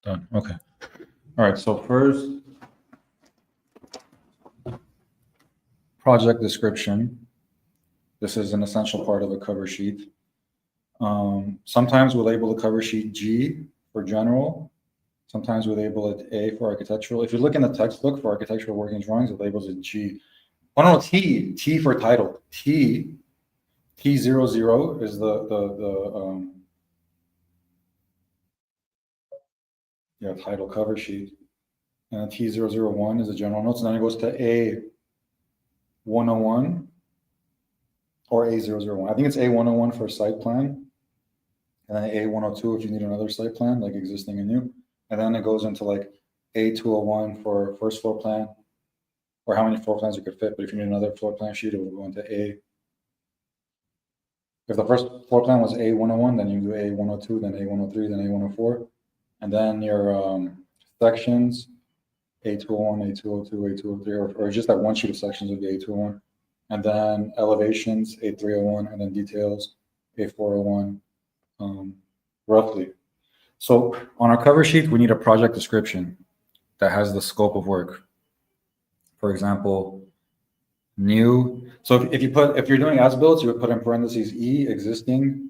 Done. Okay. All right. So first, project description. This is an essential part of a cover sheet. Sometimes we'll label the cover sheet G for general. Sometimes we label it A for architectural. If you look in the textbook for architectural working drawings, it labels it G. Oh no, T for title. T00 is the title cover sheet. And T001 is the general notes. And then it goes to A101 or A001. I think it's A101 for site plan. And then A102 if you need another site plan, like existing and new. And then it goes into like A201 for first floor plan, or how many floor plans you could fit. But if you need another floor plan sheet, it will go into A. If the first floor plan was A101, then you do A102, then A103, then A104. And then your sections, A201, A202, A203, or just that one sheet of sections would be A201. And then elevations, A301, and then details, A401, roughly. So on our cover sheet, we need a project description that has the scope of work. For example, new. So if you're doing as-builts, you would put in parentheses E, existing,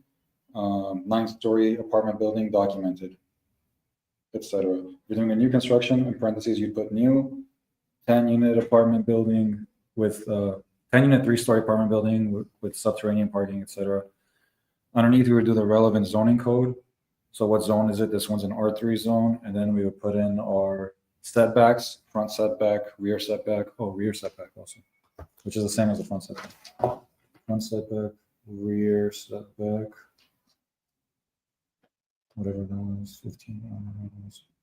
9-story apartment building documented, etc. If you're doing a new construction, in parentheses, you put new 10-unit apartment building with 10-unit 3-story apartment building with subterranean parking, etc. Underneath, we would do the relevant zoning code. So what zone is it? This one's an R3 zone. And then we would put in our setbacks, front setback, rear setback. Oh, rear setback also, which is the same as the front setback. Front setback, rear setback, whatever that was, 15.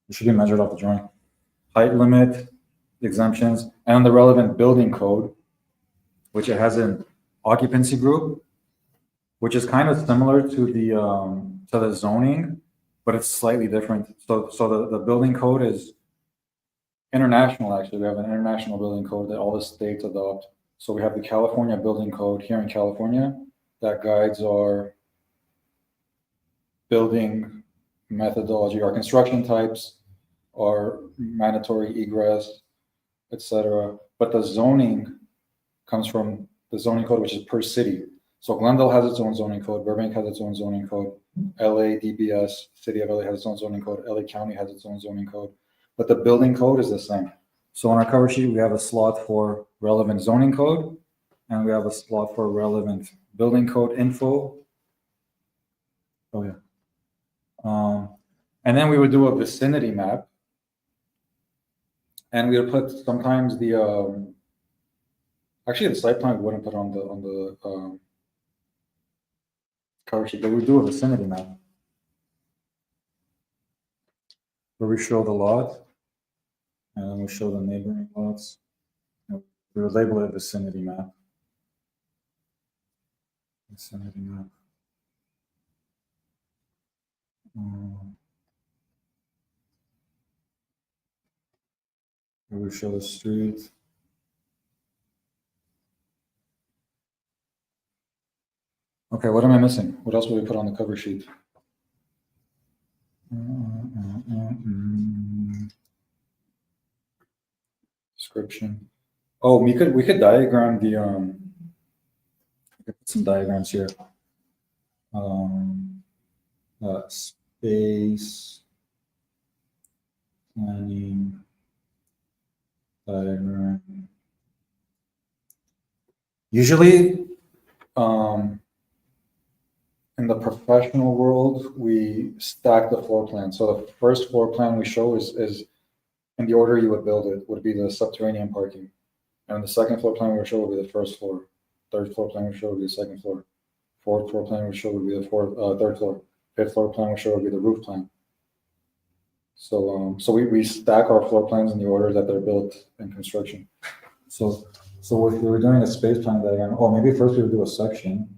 It should be measured off the drawing. Height limit, exemptions, and the relevant building code, which it has an occupancy group, which is kind of similar to the zoning, but it's slightly different. So the building code is international. Actually, we have an international building code that all the states adopt. So we have the California Building Code here in California that guides our building methodology, our construction types, our mandatory egress, etc. But the zoning comes from the zoning code, which is per city. So Glendale has its own zoning code, Burbank has its own zoning code, LA DBS, City of LA has its own zoning code, LA County has its own zoning code, but the building code is the same. So on our cover sheet, we have a slot for relevant zoning code, and we have a slot for relevant building code info. Oh yeah. And then we would do a vicinity map, and we would put sometimes the actually the site plan we wouldn't put on the cover sheet, but we do a vicinity map where we show the lot and then we show the neighboring lots. We would label it vicinity map. Vicinity map. We show the street. Okay, what am I missing? What else would we put on the cover sheet? Description. Oh, we could diagram the we could put some diagrams here. Space planning diagram. Usually, in the professional world, we stack the floor plan. So the first floor plan we show is in the order you would build it, would be the subterranean parking. And the second floor plan we would show would be the first floor. Third floor plan we would show would be the second floor. Fourth floor plan we would show would be the third floor. Fifth floor plan we would show would be the roof plan. So we stack our floor plans in the order that they're built in construction. So if we were doing a space plan diagram, maybe first we would do a section.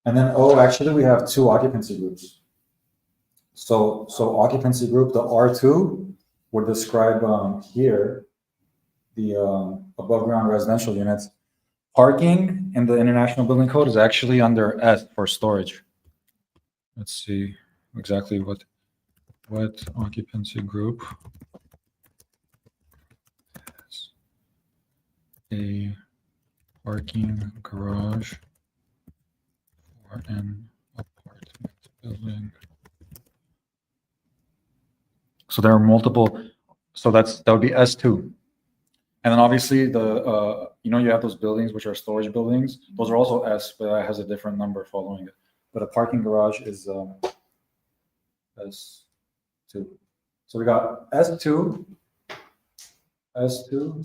And then, actually we have two occupancy groups. So occupancy group, the R2 would describe here the above ground residential units. Parking in the International Building Code is actually under S for storage. Let's see exactly what occupancy group has a parking garage for an apartment building. So there are multiple, so that would be S2. And then obviously you have those buildings which are storage buildings. Those are also S, but that has a different number following it. But a parking garage is S2. So we got S2.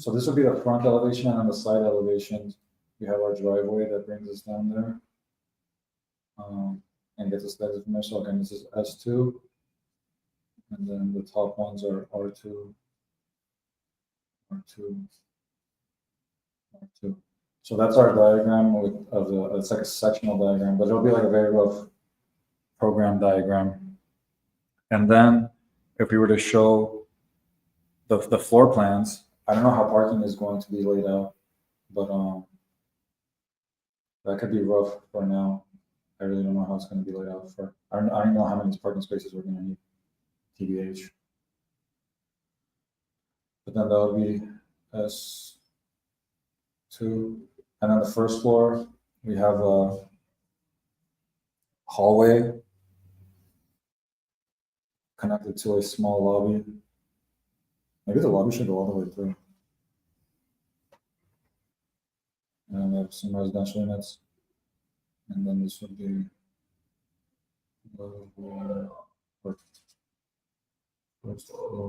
So this would be the front elevation, and on the side elevations, we have our driveway that brings us down there. And gets us there from there. So again, this is S2. And then the top ones are R2. So that's our diagram it's like a sectional diagram, but it'll be like a very rough program diagram. And then if we were to show the floor plans, I don't know how parking is going to be laid out, but that could be rough for now. I really don't know how it's going to be laid out for. I don't know how many parking spaces we're going to need, TBH. But then that would be S2. And then the first floor, we have a hallway connected to a small lobby. Maybe the lobby should go all the way through. And we have some residential units. And then this would be first floor.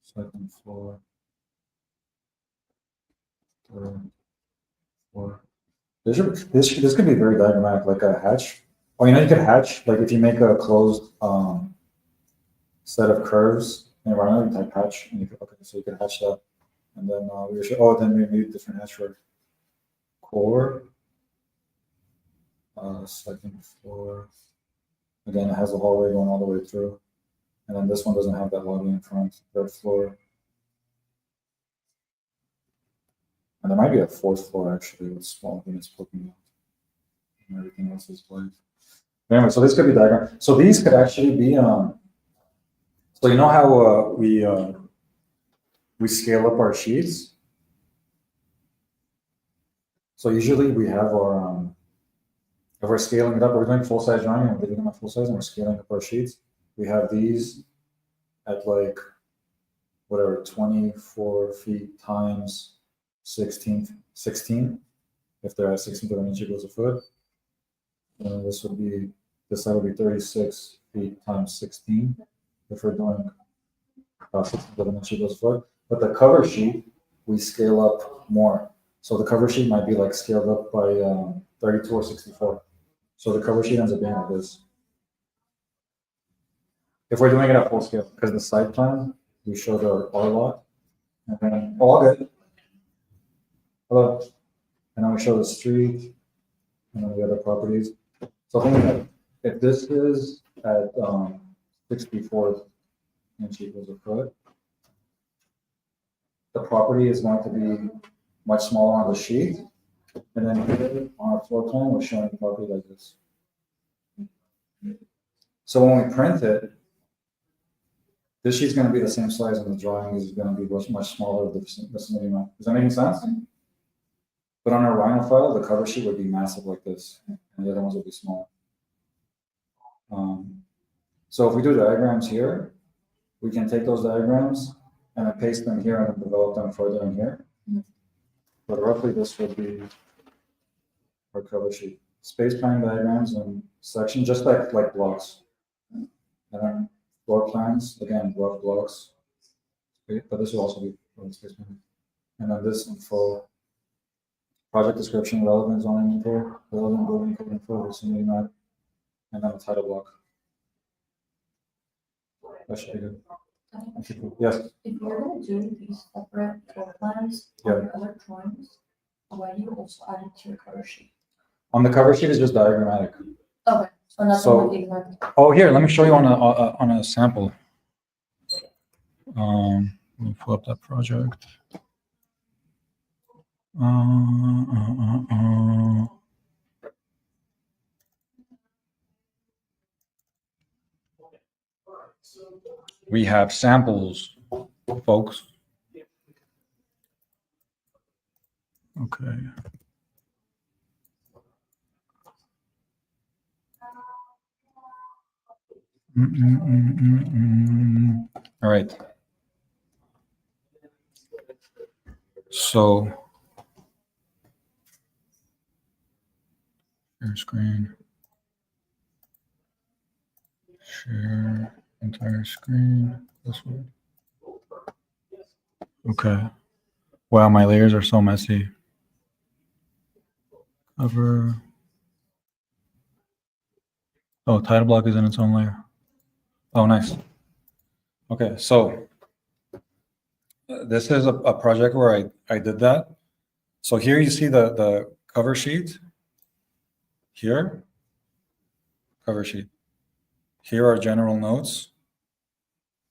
Second floor, third floor. This could be very diagrammatic, like a hatch. Oh, you could hatch, like if you make a closed set of curves in environment, you type hatch, and so you could hatch that. And then then we need different hatch for core. Second floor. Again, it has a hallway going all the way through. And then this one doesn't have that lobby in front. Third floor. And there might be a fourth floor actually with small units poking out. And everything else is white. Anyway, so this could be diagram. So these could actually be so you know how we scale up our sheets? So usually we have our if we're scaling it up, we're doing full size drawing and we're doing them at full size and we're scaling up our sheets. We have these at like whatever 24 feet times 16 if they're at 16 to an inch equals a foot. And this side would be 36 feet times 16 if we're doing 16 to an inch equals a foot. But the cover sheet we scale up more. So the cover sheet might be like scaled up by 32 or 64. So the cover sheet ends up being like this. If we're doing it at full scale, because the site plan, we showed our lot. And then, all good. Hello. And then we show the street and then the other properties. So think about it. If this is at 64 inch equals a foot, the property is going to be much smaller on the sheet. And then here on our floor plan, we're showing the property like this. So when we print it, this sheet's going to be the same size, and the drawing is going to be much smaller. The vicinity map. Does that make sense? But on our Rhino file, the cover sheet would be massive like this, and the other ones would be small. So if we do diagrams here, we can take those diagrams and then paste them here and then develop them further in here. But roughly this would be our cover sheet. Space plan diagrams and section, just like blocks. And then floor plans, again, rough blocks. But this will also be space plan. And then this info, project description, relevant zoning info, relevant building code info, vicinity map, and then a title block. That should be good. Yes. If you're going to do these separate floor plans on your other drawings, why do you also add it to your cover sheet? On the cover sheet is just diagrammatic. Okay, so nothing So- like exact. Oh, here, let me show you on a sample. Let me pull up that project. We have samples, folks. Okay. All right. So, share screen. Share entire screen. This one. Okay. Wow, my layers are so messy. Cover. Oh, title block is in its own layer. Oh, nice. Okay, so this is a project where I did that. So here you see the cover sheet. Here, cover sheet. Here are general notes.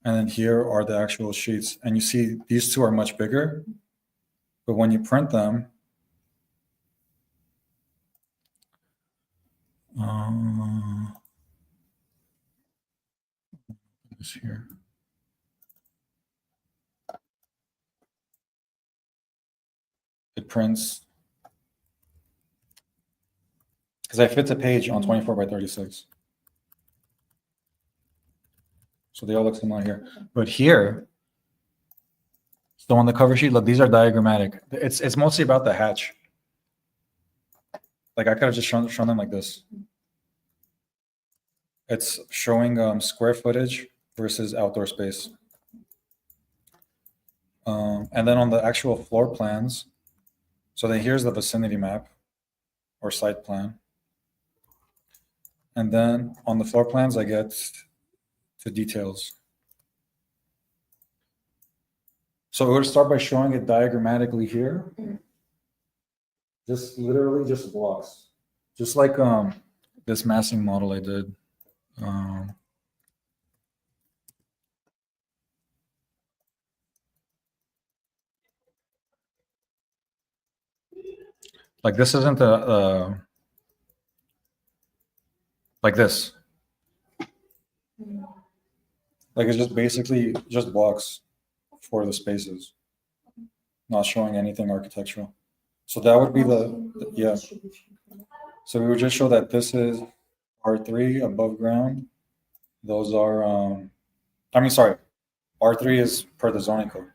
And then here are the actual sheets. And you see these two are much bigger. But when you print them, this here. It prints, because I fit the page on 24 by 36. So they all look similar here. But here, so on the cover sheet, look, these are diagrammatic. It's mostly about the hatch. Like I could have just shown them like this. It's showing square footage versus outdoor space. And then on the actual floor plans, so then here's the vicinity map or site plan. And then on the floor plans, I get to details. So we're going to start by showing it diagrammatically here. Just literally just blocks. Just like this massing model I did. Like this isn't like this. Like it's just basically just blocks for the spaces, not showing anything architectural. So that would be yeah. So we would just show that this is R3 above ground. Those are, sorry, R3 is per the zoning code.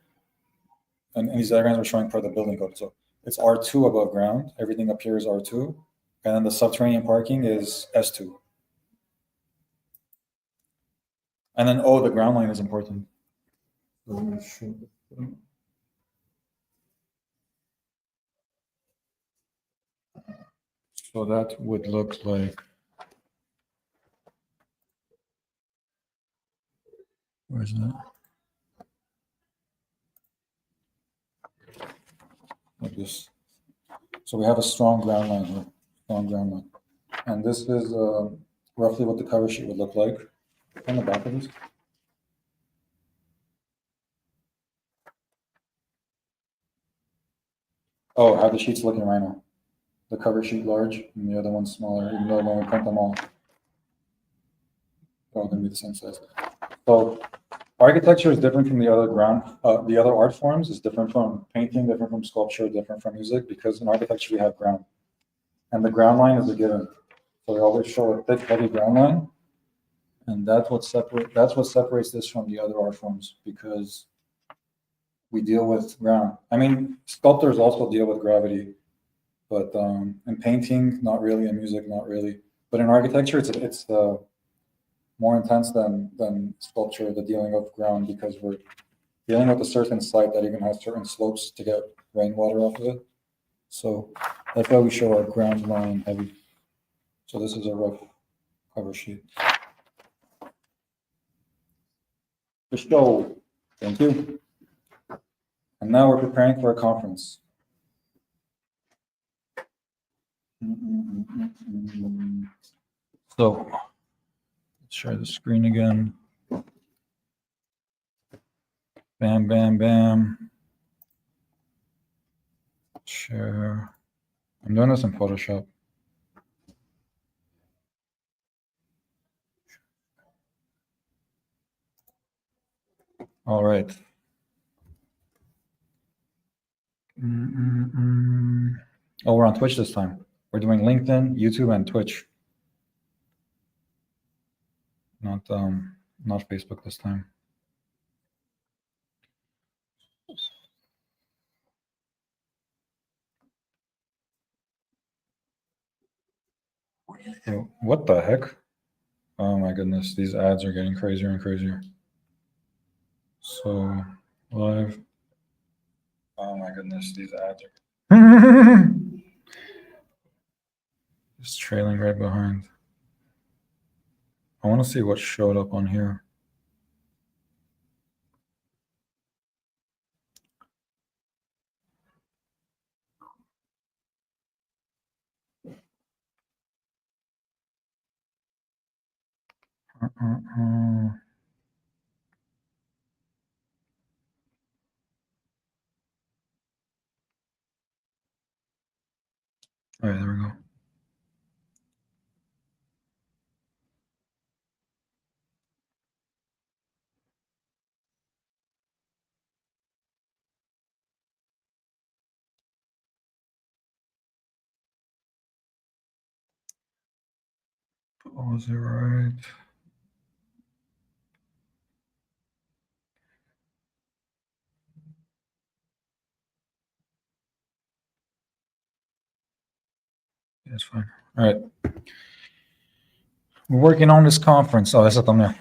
And these diagrams are showing per the building code. So it's R2 above ground. Everything up here is R2. And then the subterranean parking is S2. And then, the ground line is important. So that would look like, where's that? Like this. So we have a strong ground line here, strong ground line. And this is roughly what the cover sheet would look like on the back of this. Oh, how the sheet's looking right now. The cover sheet large and the other one smaller, even though when we print them all, they're all going to be the same size. So architecture is different from the other the other art forms. Is different from painting, different from sculpture, different from music, because in architecture we have ground. And the ground line is a given. So we always show a thick, heavy ground line. And that's what separates this from the other art forms, because we deal with ground. I mean, sculptors also deal with gravity, but in painting, not really. In music, not really. But in architecture, it's more intense than sculpture, the dealing of ground, because we're dealing with a certain site that even has certain slopes to get rainwater off of it. So that's why we show our ground line heavy. So this is a rough cover sheet. For show. Thank you. And now we're preparing for a conference. So let's share the screen again. Bam, bam, bam. Share. I'm doing this in Photoshop. All right. Oh, we're on Twitch this time. We're doing LinkedIn, YouTube, and Twitch. Not Facebook this time. Ew, what the heck? Oh my goodness, these ads are getting crazier and crazier. So live. Oh my goodness, these ads are just trailing right behind. I want to see what showed up on here. All right, there we go. Pause it right. That's fine. All right. We're working on this conference. Oh, that's a thumbnail.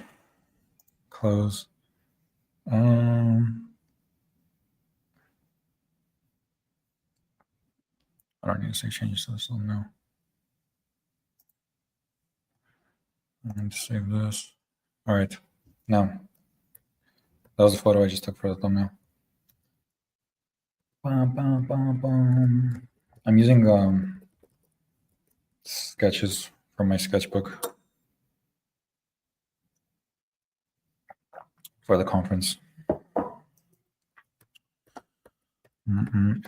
Close. I don't need to say changes to this thumbnail. I need to save this. All right. Now, that was the photo I just took for the thumbnail. I'm using sketches from my sketchbook for the conference. And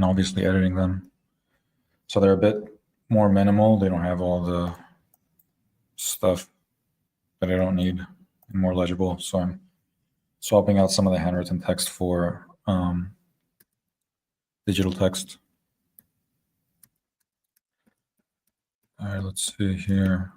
obviously editing them. So they're a bit more minimal. They don't have all the stuff that I don't need and more legible. So I'm swapping out some of the handwritten text for digital text. All right, let's see here.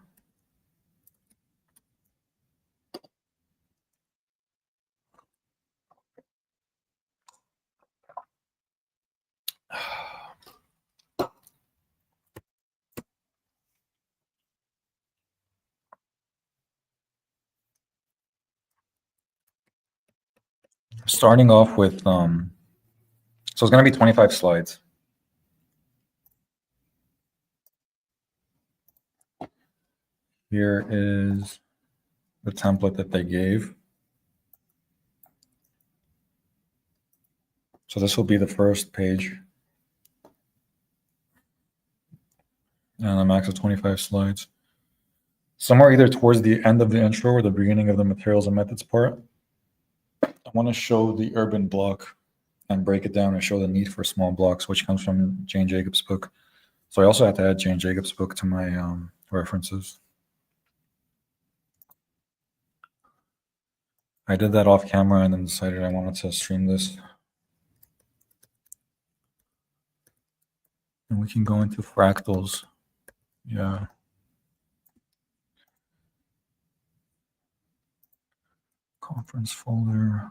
Starting off with, so it's going to be 25 slides. Here is the template that they gave. So this will be the first page. And a max of 25 slides. Somewhere either towards the end of the intro or the beginning of the materials and methods part, I want to show the urban block and break it down and show the need for small blocks, which comes from Jane Jacobs' book. So I also had to add Jane Jacobs' book to my references. I did that off camera and then decided I wanted to stream this. And we can go into fractals. Yeah. Conference folder.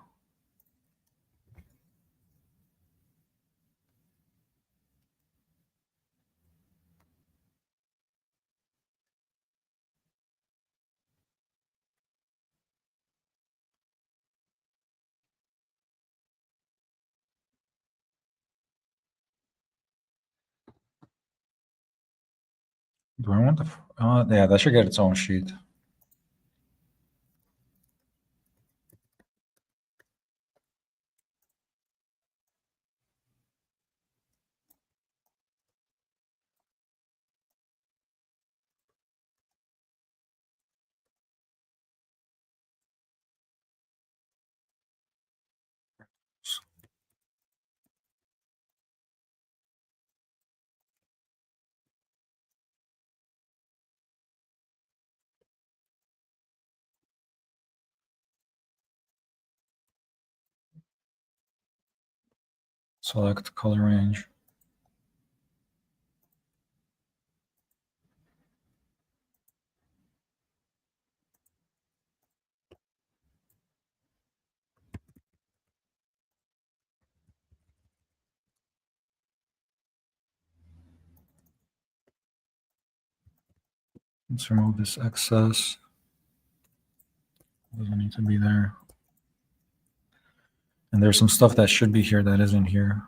Do I want the, yeah, that should get its own sheet. Select color range. Let's remove this excess. Doesn't need to be there. And there's some stuff that should be here that isn't here.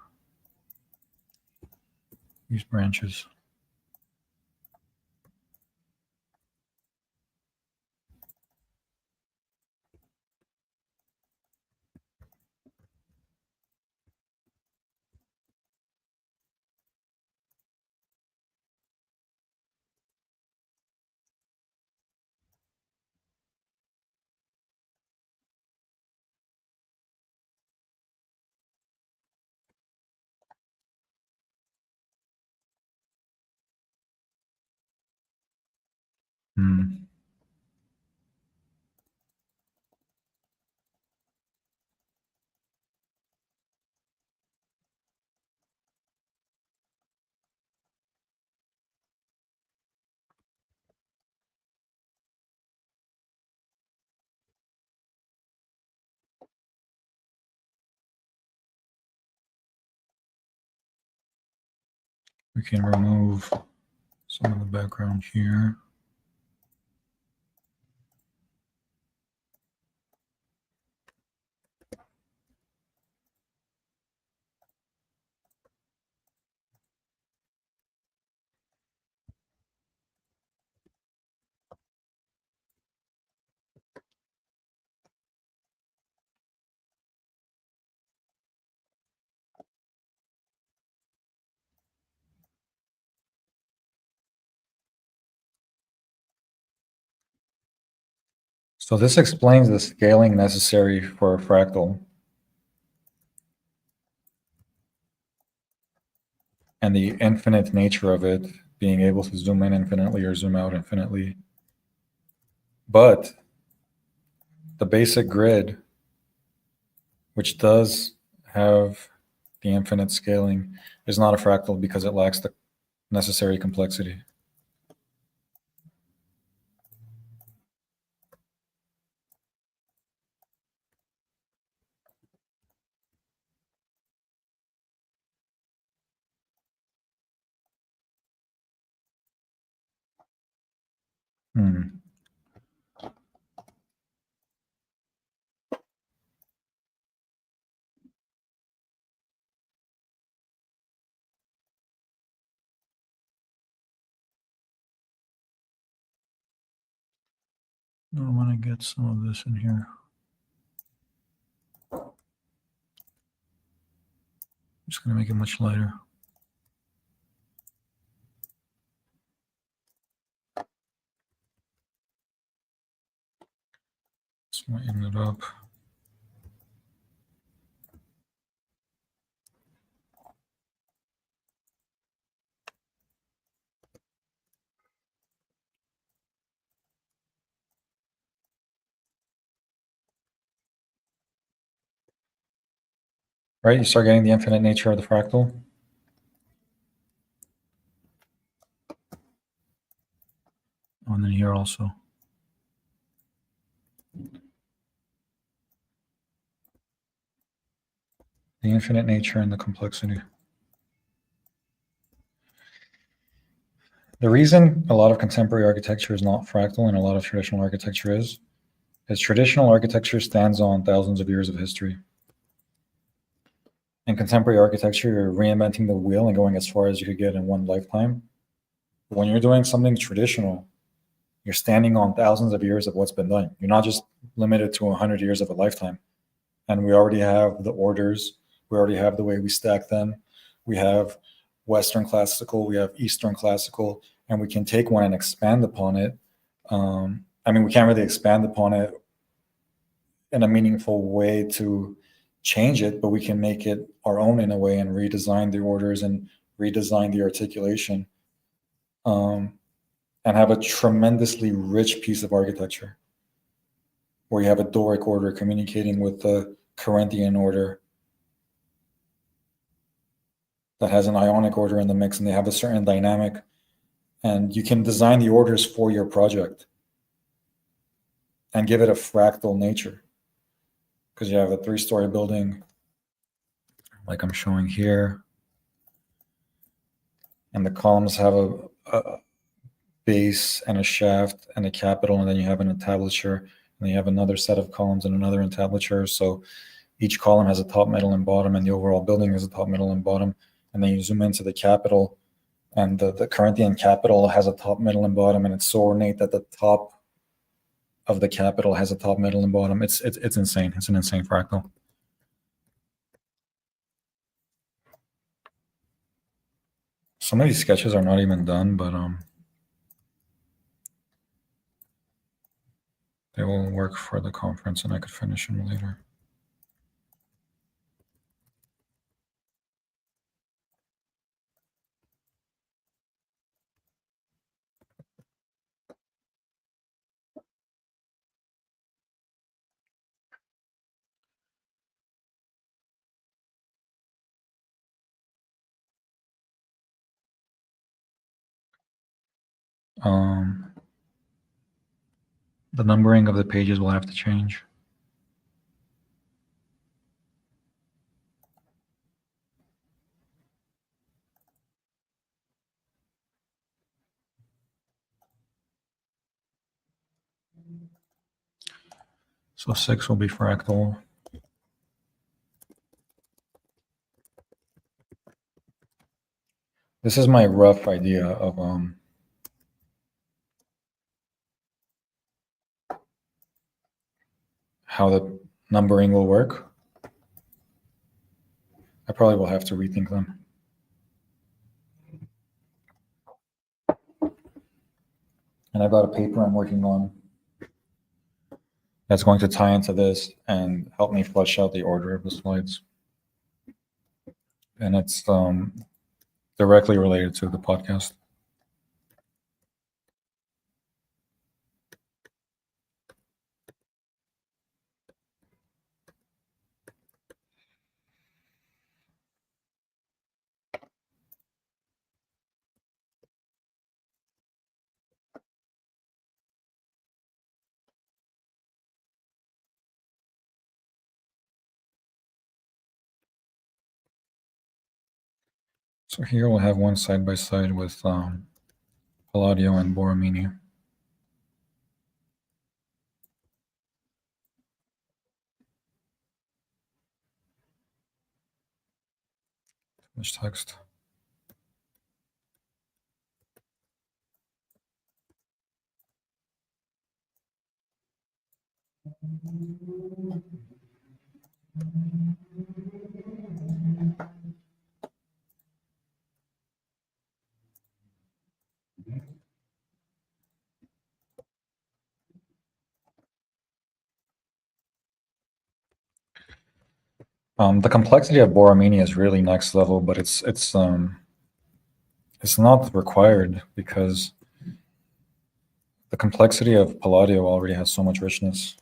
These branches. Hmm. We can remove some of the background here. So this explains the scaling necessary for a fractal and the infinite nature of it, being able to zoom in infinitely or zoom out infinitely. But the basic grid, which does have the infinite scaling, is not a fractal because it lacks the necessary complexity. Hmm. I want to get some of this in here. I'm just going to make it much lighter. Just lighten it up. Right, you start getting the infinite nature of the fractal. Oh, and then here also. The infinite nature and the complexity. The reason a lot of contemporary architecture is not fractal and a lot of traditional architecture is traditional architecture stands on thousands of years of history. In contemporary architecture, you're reinventing the wheel and going as far as you could get in one lifetime. But when you're doing something traditional, you're standing on thousands of years of what's been done. You're not just limited to 100 years of a lifetime. And we already have the orders. We already have the way we stack them. We have Western classical, we have Eastern classical, and we can take one and expand upon it. I mean, we can't really expand upon it in a meaningful way to change it, but we can make it our own in a way and redesign the orders and redesign the articulation, and have a tremendously rich piece of architecture where you have a Doric order communicating with the Corinthian order. that has an ionic order in the mix, and they have a certain dynamic, and you can design the orders for your project and give it a fractal nature, because you have a 3-story building like I'm showing here, and the columns have a base and a shaft and a capital, and then you have an entablature, and then you have another set of columns and another entablature. So each column has a top, middle, and bottom, and the overall building has a top, middle, and bottom. And then you zoom into the capital, and the Corinthian capital has a top, middle, and bottom, and it's so ornate that the top of the capital has a top, middle, and bottom. It's insane. It's an insane fractal. Some of these sketches are not even done, but they will work for the conference, and I could finish them later. The numbering of the pages will have to change. So 6 will be fractal. This is my rough idea of how the numbering will work. I probably will have to rethink them. And I've got a paper I'm working on that's going to tie into this and help me flesh out the order of the slides. And it's directly related to the podcast. So here we'll have one side by side with Palladio and Borromini. Much text. The complexity of Borromini is really next level, but it's not required because the complexity of Palladio already has so much richness.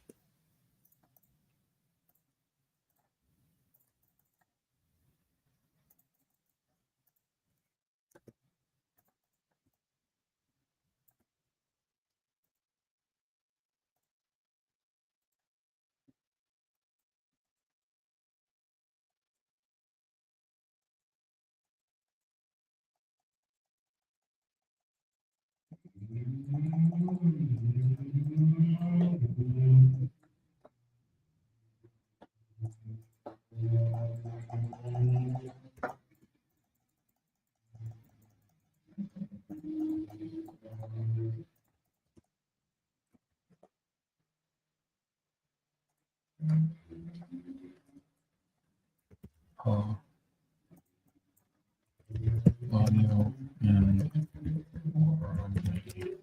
Palladio and Borromini.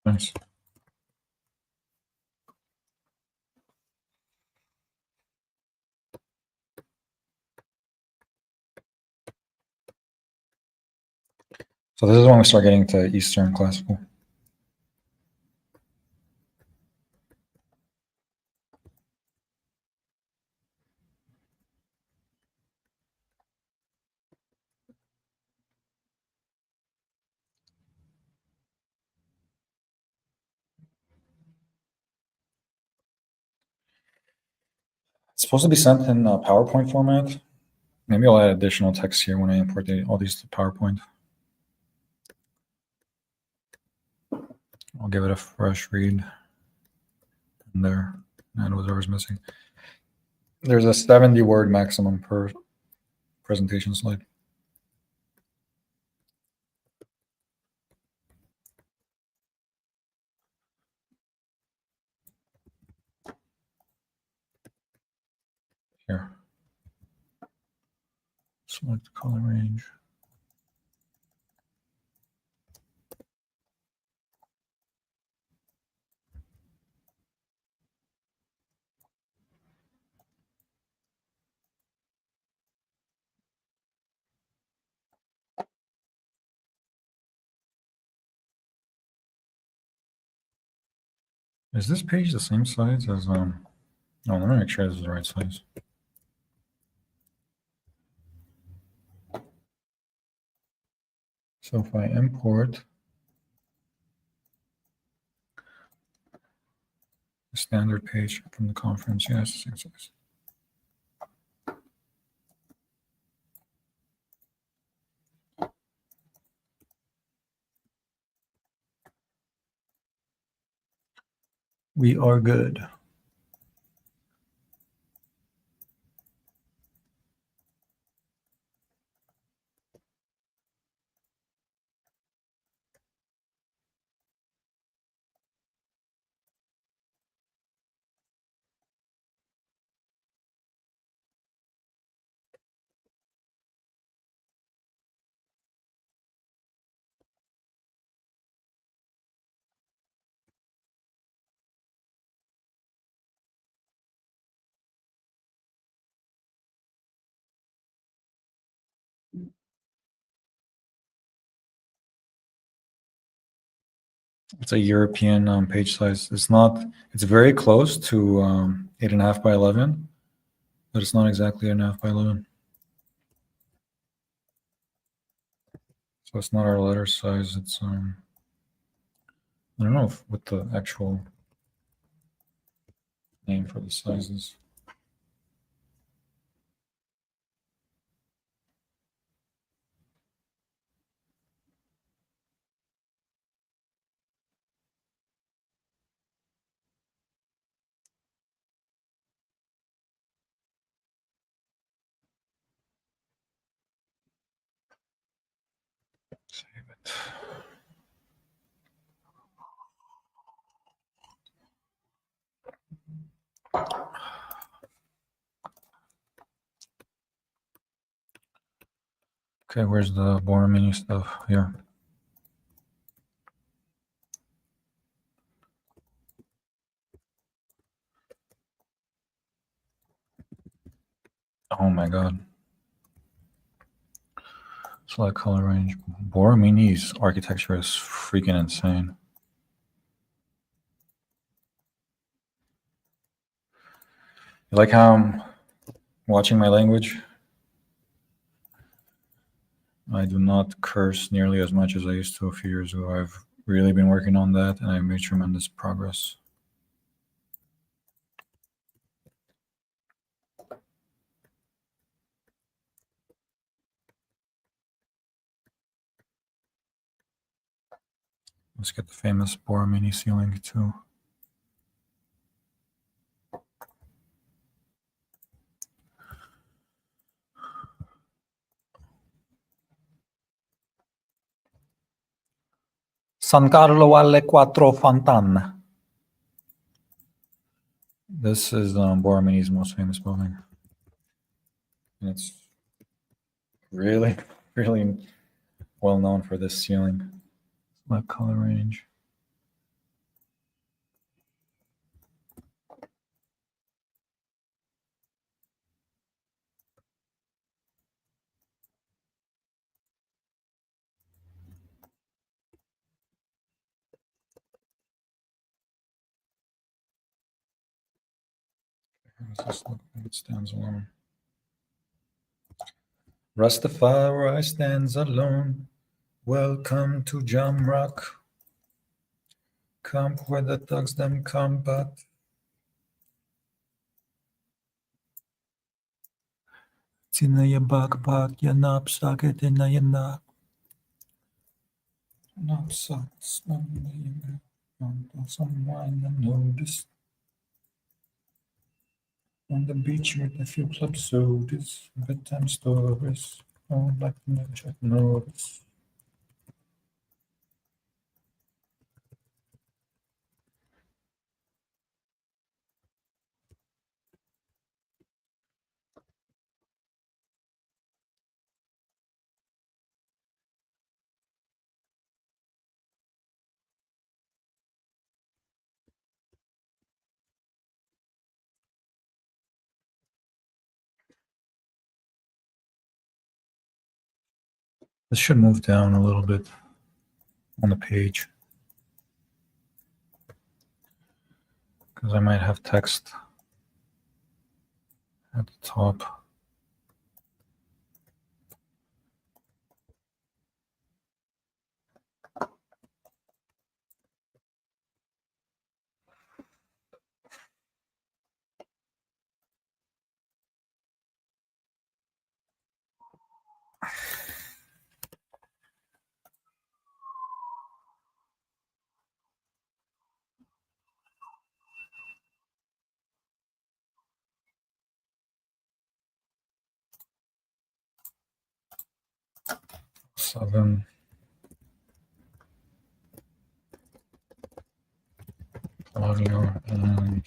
Nice. So this is when we start getting to Eastern Classical. It's supposed to be sent in PowerPoint format. Maybe I'll add additional text here when I import all these to PowerPoint. I'll give it a fresh read in there, and whatever's missing. There's a 70 word maximum per presentation slide. Here. Select the color range. Is this page the same size as no, let me make sure this is the right size. So if I import the standard page from the conference, yeah, it's the same size. We are good. It's a European page size. It's not, it's very close to 8.5 by 11, but it's not exactly 8.5 by 11. So it's not our letter size. It's, I don't know what the actual name for the size is. Save it. Okay, where's the Borromini stuff? Here. Oh my god. Select color range. Borromini's architecture is freaking insane. You like how I'm watching my language? I do not curse nearly as much as I used to a few years ago. I've really been working on that, and I've made tremendous progress. Let's get the famous Borromini ceiling too. San Carlo alle Quattro Fontane. This is Borromini's most famous building. And it's really, really well known for this ceiling. Select color range. This look like it stands alone. Rastafari stands alone. Welcome to Jamrock, camp where the thugs them combat. It's in your backpack, your knapsack, it in your knapsack. Some wine and notice. On the beach with a few club sodas, bedtime stories. Oh, like to check notice. This should move down a little bit on the page because I might have text at the top. Seven. Audio and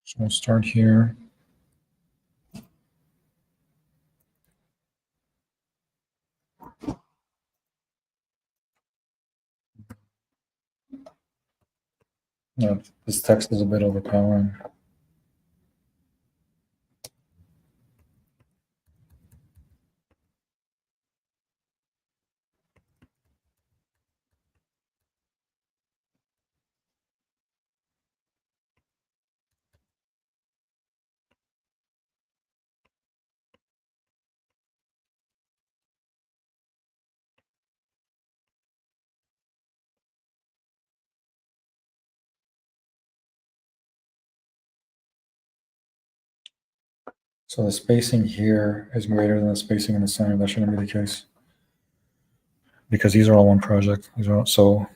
so we'll start here. Yeah, this text is a bit overpowering. So the spacing here is greater than the spacing in the center. That shouldn't be the case because these are all one project. So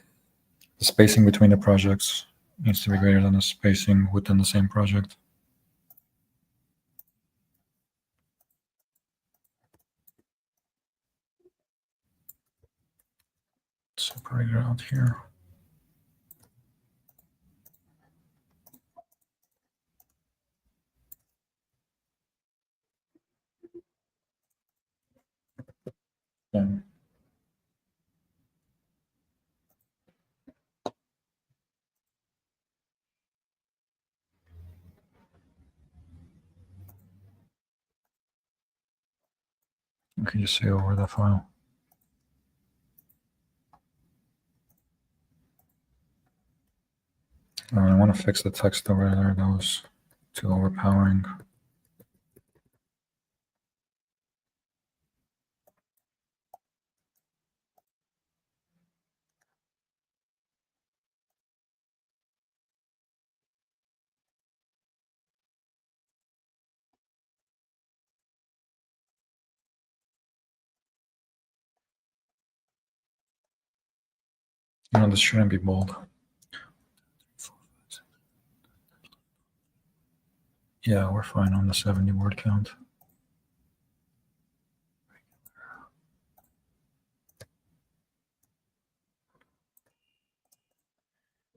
the spacing between the projects needs to be greater than the spacing within the same project. Separate it out here. Yeah. You can just say over the file. I want to fix the text over there. That was too overpowering. No, this shouldn't be bold. Yeah, we're fine on the 70 word count.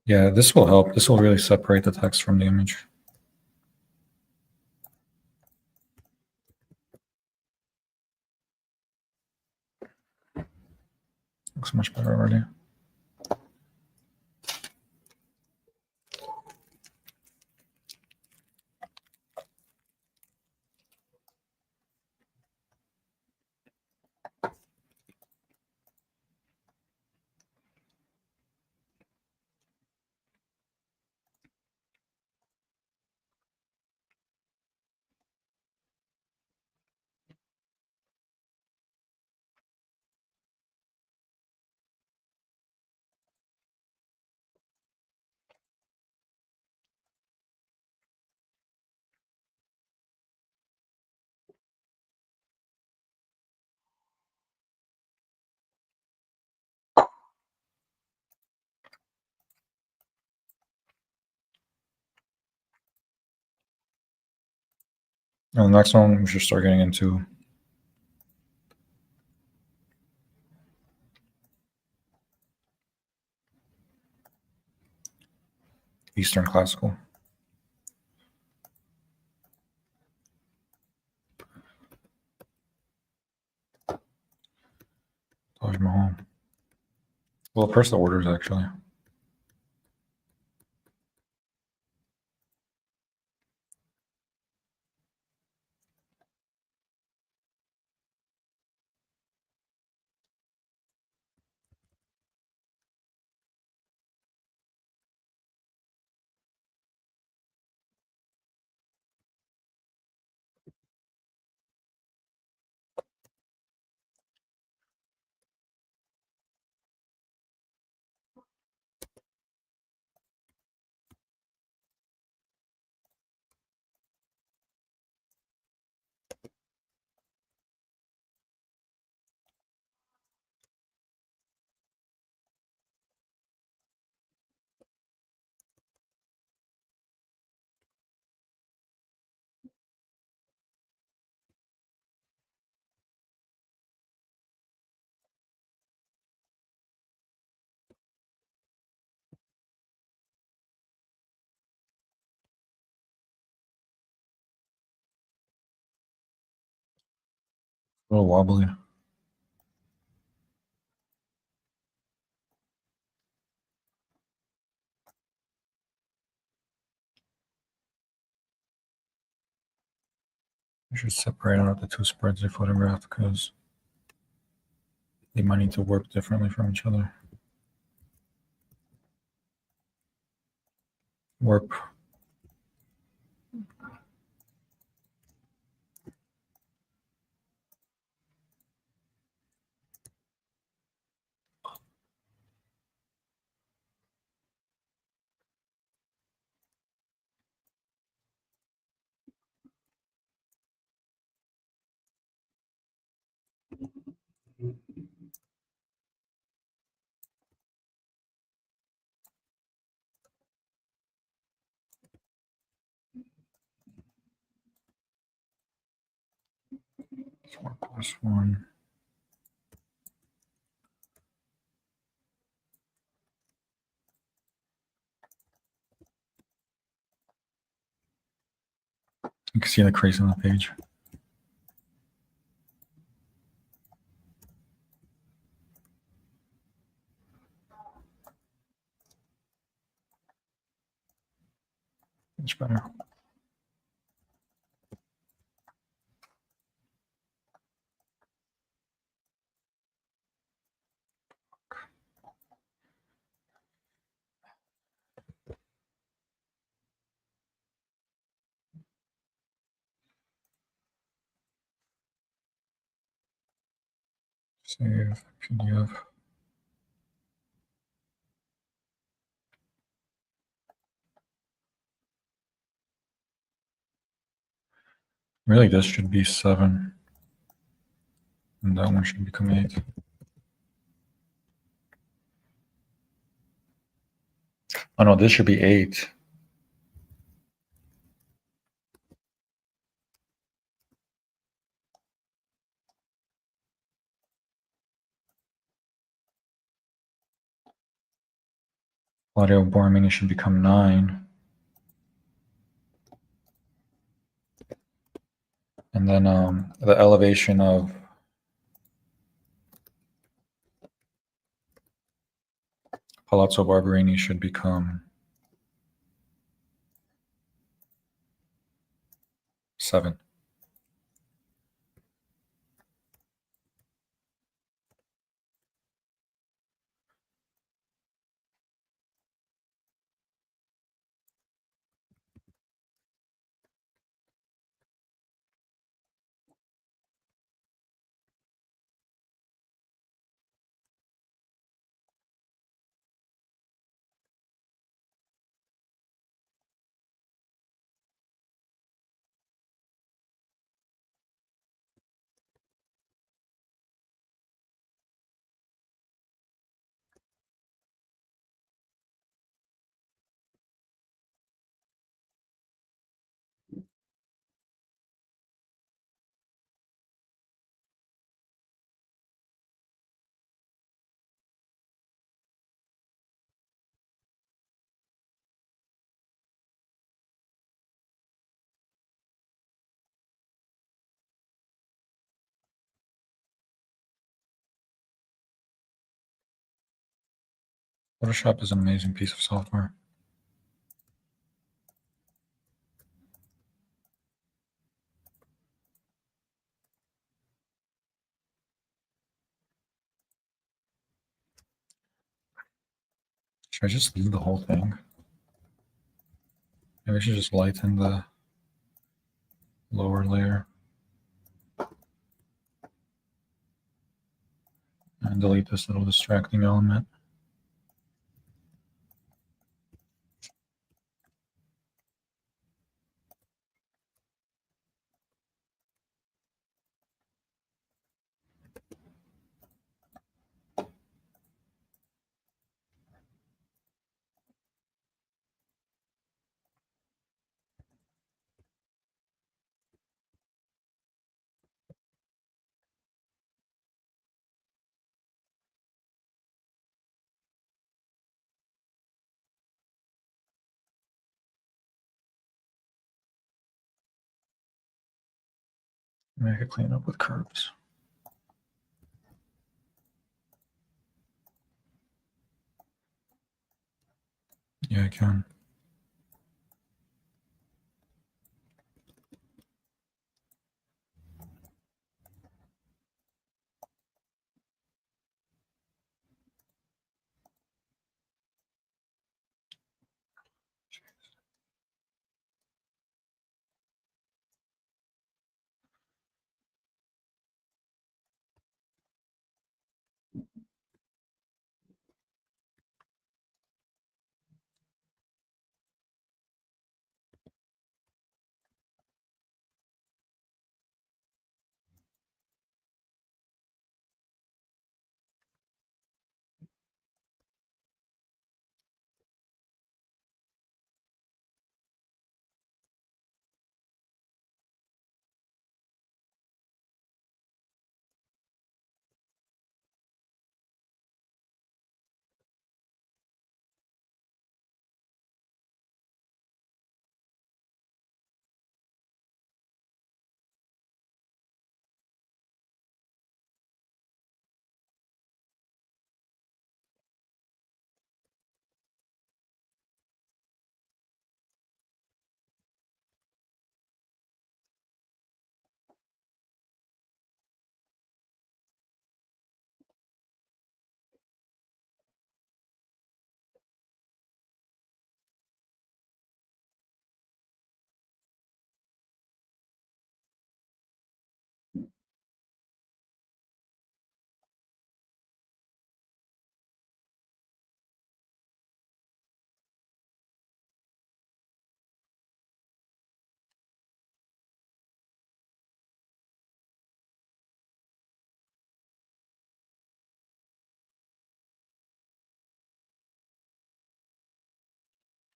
Yeah, this will help. This will really separate the text from the image. Looks much better already. And the next one, we should start getting into Eastern Classical. Taj Mahal. Well, first the orders, actually. A little wobbly. I should separate out the two spreads they photographed because they might need to work differently from each other. Warp. Warp +1. You can see the crease on the page. Much better. Save PDF. Really, this should be 7. And that one should become 8. Oh no, this should be 8. Claudio Borromini should become 9. And then the elevation of Palazzo Barberini should become 7. Photoshop is an amazing piece of software. Should I just leave the whole thing? Maybe I should just lighten the lower layer and delete this little distracting element. Maybe I could clean it up with curves. Yeah, I can.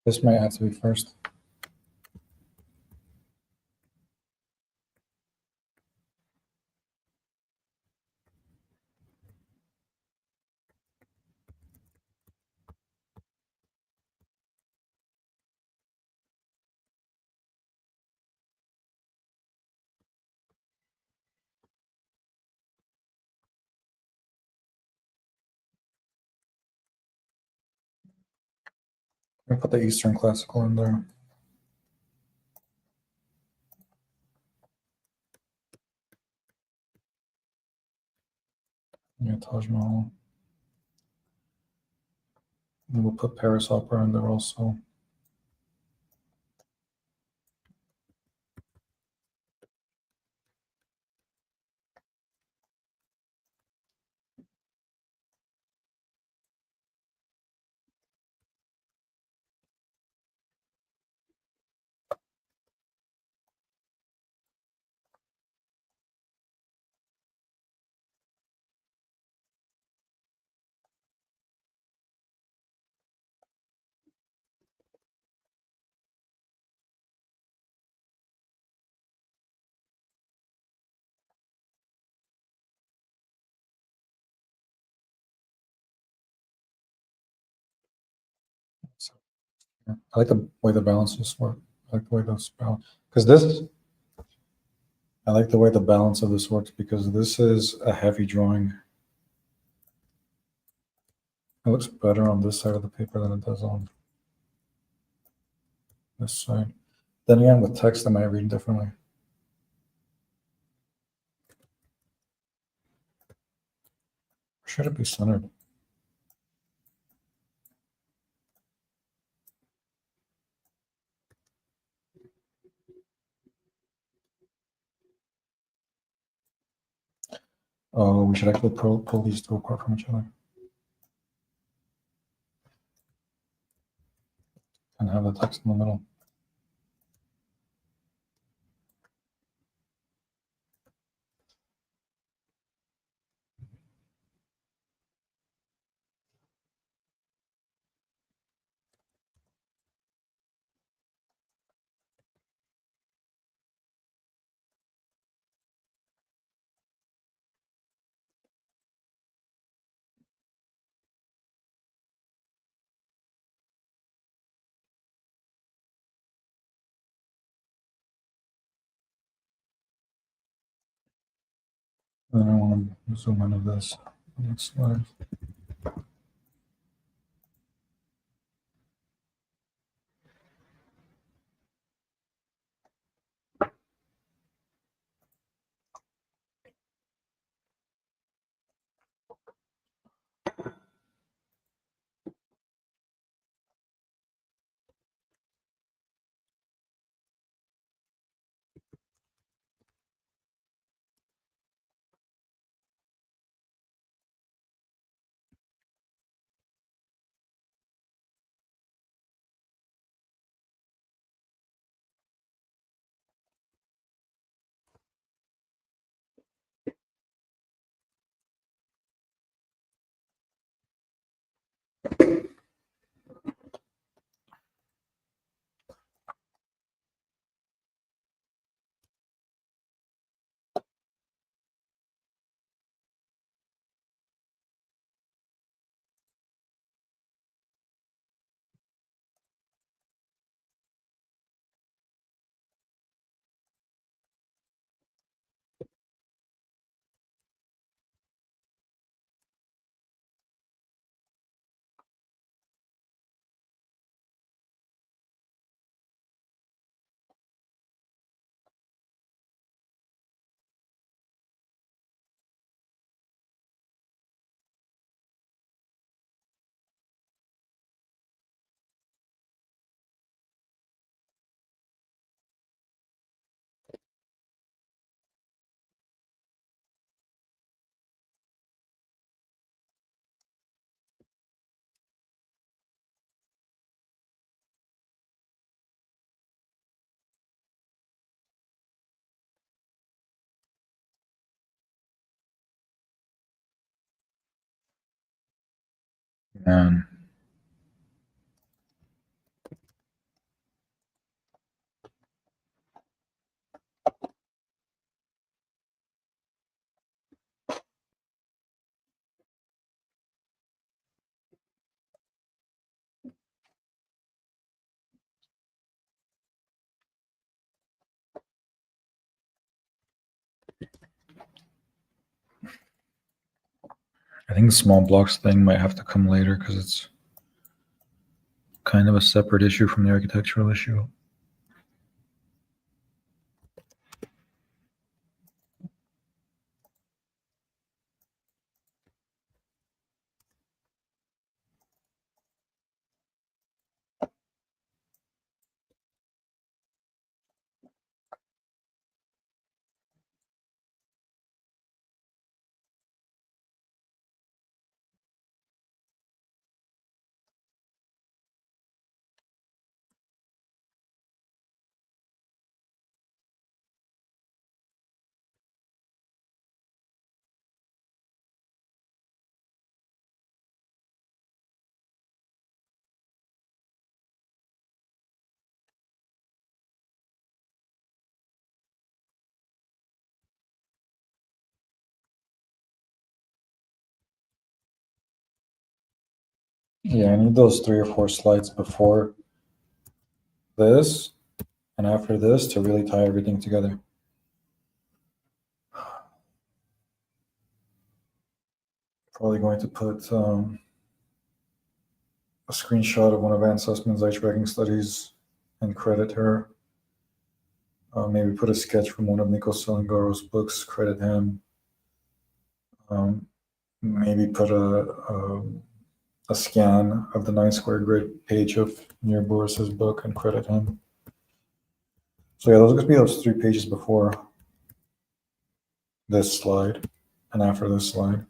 This might have to be first. I put the Eastern Classical in there. Yeah, Taj Mahal. And we'll put Paris Opera in there also. So, yeah, I like the way the balances work. I like the way those balance because this. I like the way the balance of this works because this is a heavy drawing. It looks better on this side of the paper than it does on this side. Then again, with text, I might read differently. Should it be centered? Oh, we should actually pull these two apart from each other and have the text in the middle. And then I want to zoom into this next slide. Man, I think the small blocks thing might have to come later because it's kind of a separate issue from the architectural issue. Yeah, I need those 3 or 4 slides before this and after this to really tie everything together. Probably going to put a screenshot of one of Ann Sussman's eye tracking studies and credit her. Maybe put a sketch from one of Nico Salangaro's books, credit him. Maybe put a scan of the 9 square grid page of Nir Boris's book and credit him. So yeah, those are going to be those 3 pages before this slide and after this slide.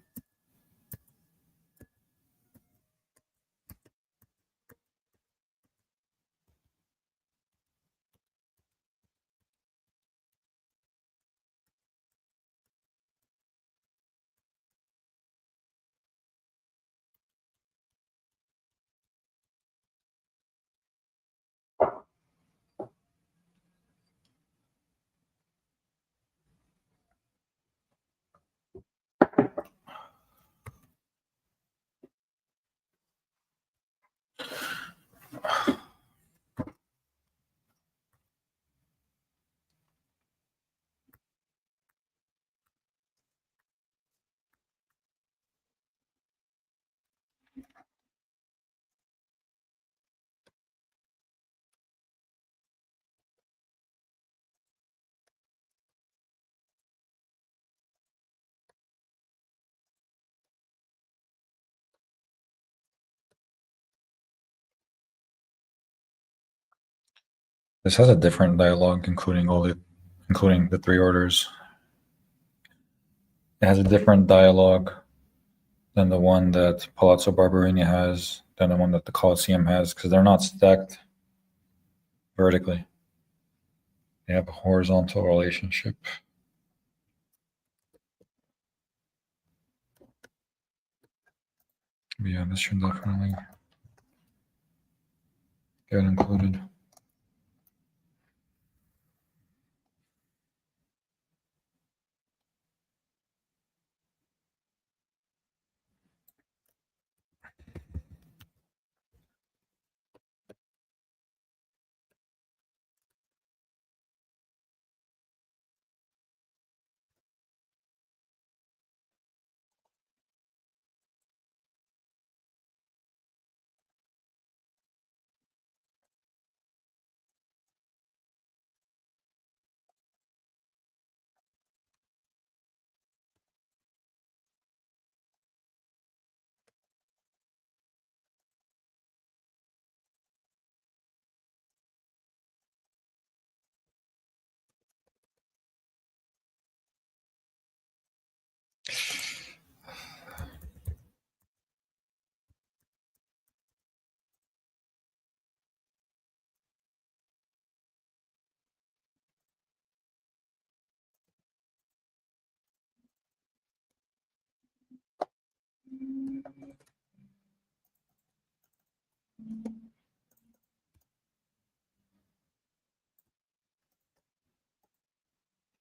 This has a different dialogue, including the 3 orders. It has a different dialogue than the one that Palazzo Barberini has, than the one that the Colosseum has, because they're not stacked vertically. They have a horizontal relationship. But yeah, this should definitely get included.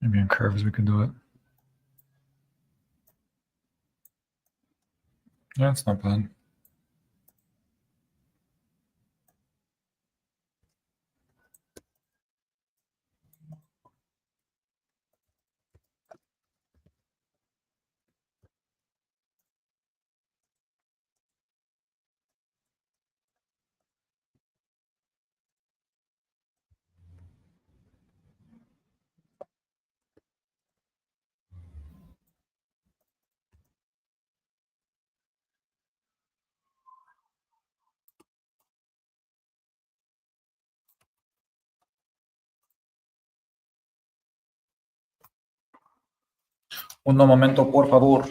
Maybe in curves we could do it. Yeah, it's not bad. Un momento, por favor.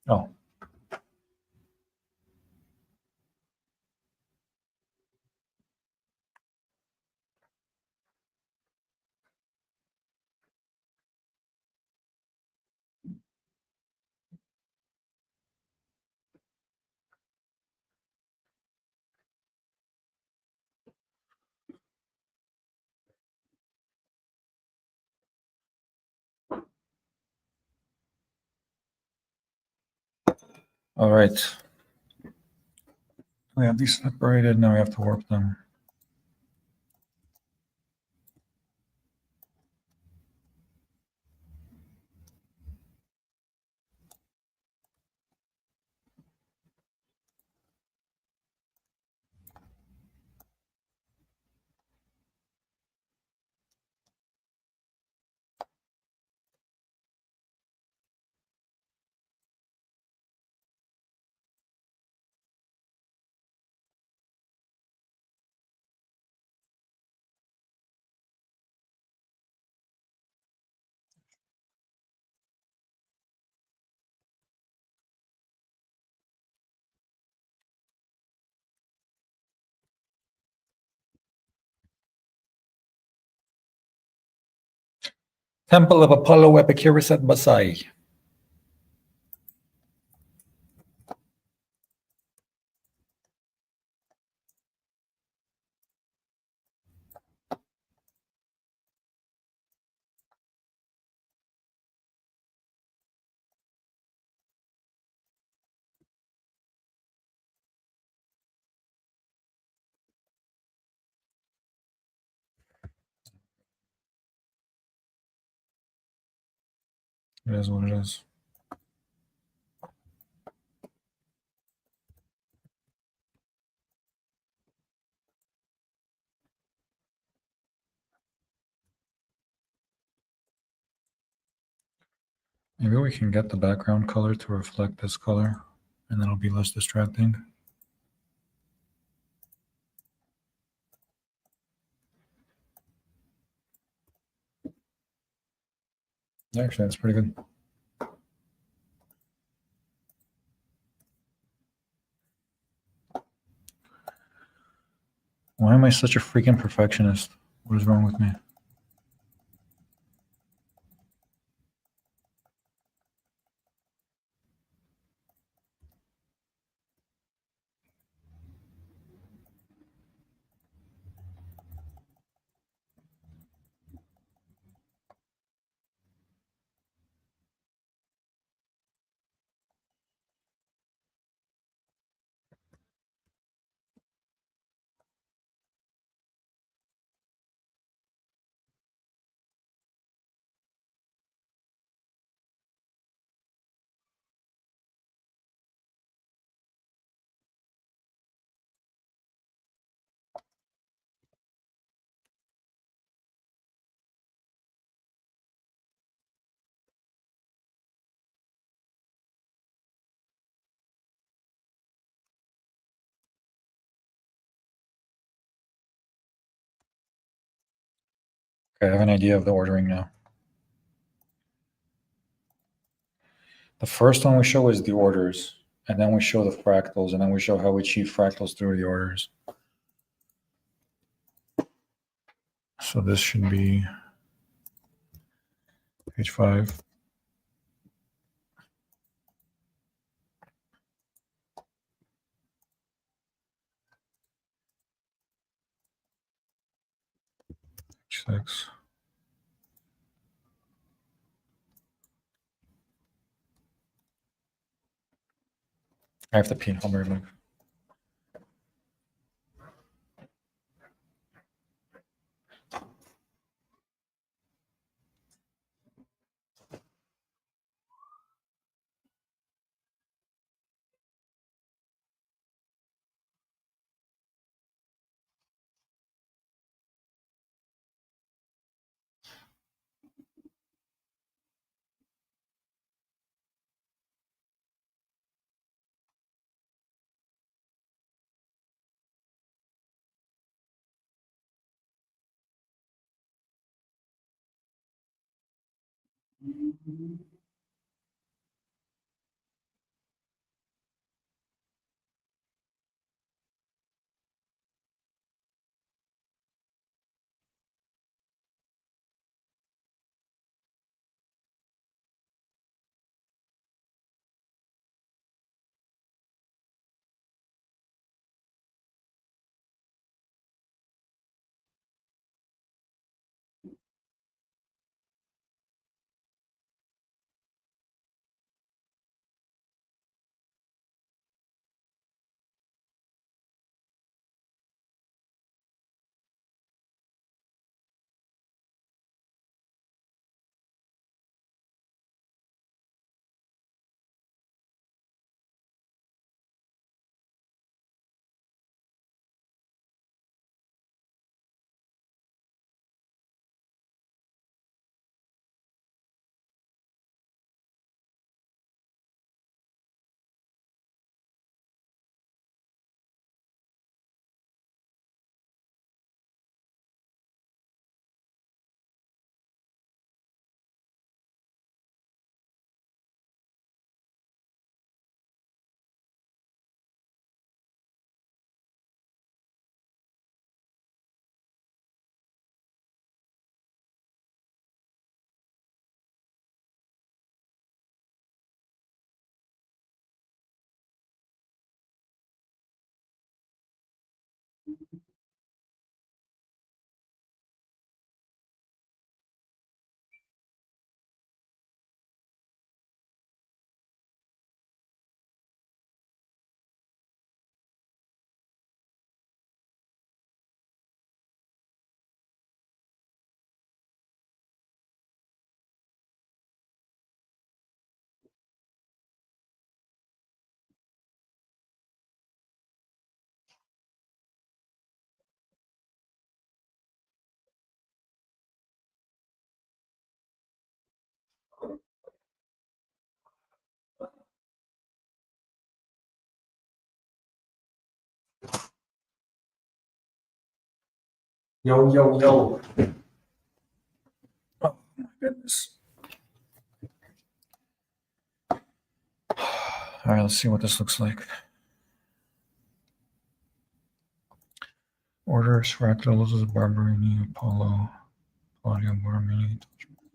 Oh. All right. We have these separated. Now we have to warp them. Temple of Apollo Epicurus at Basai. It is what it is. Maybe we can get the background color to reflect this color, and then it'll be less distracting. Actually, that's pretty good. Why am I such a freaking perfectionist? What is wrong with me? Okay, I have an idea of the ordering now. The first one we show is the orders, and then we show the fractals, and then we show how we achieve fractals through the orders. So this should be page 5. Page 6. I have to pee. I'll be right back. Yo, yo, yo. Oh my goodness. All right, let's see what this looks like. Orders, Fractals, Barberini, Apollo, Claudio Borromini.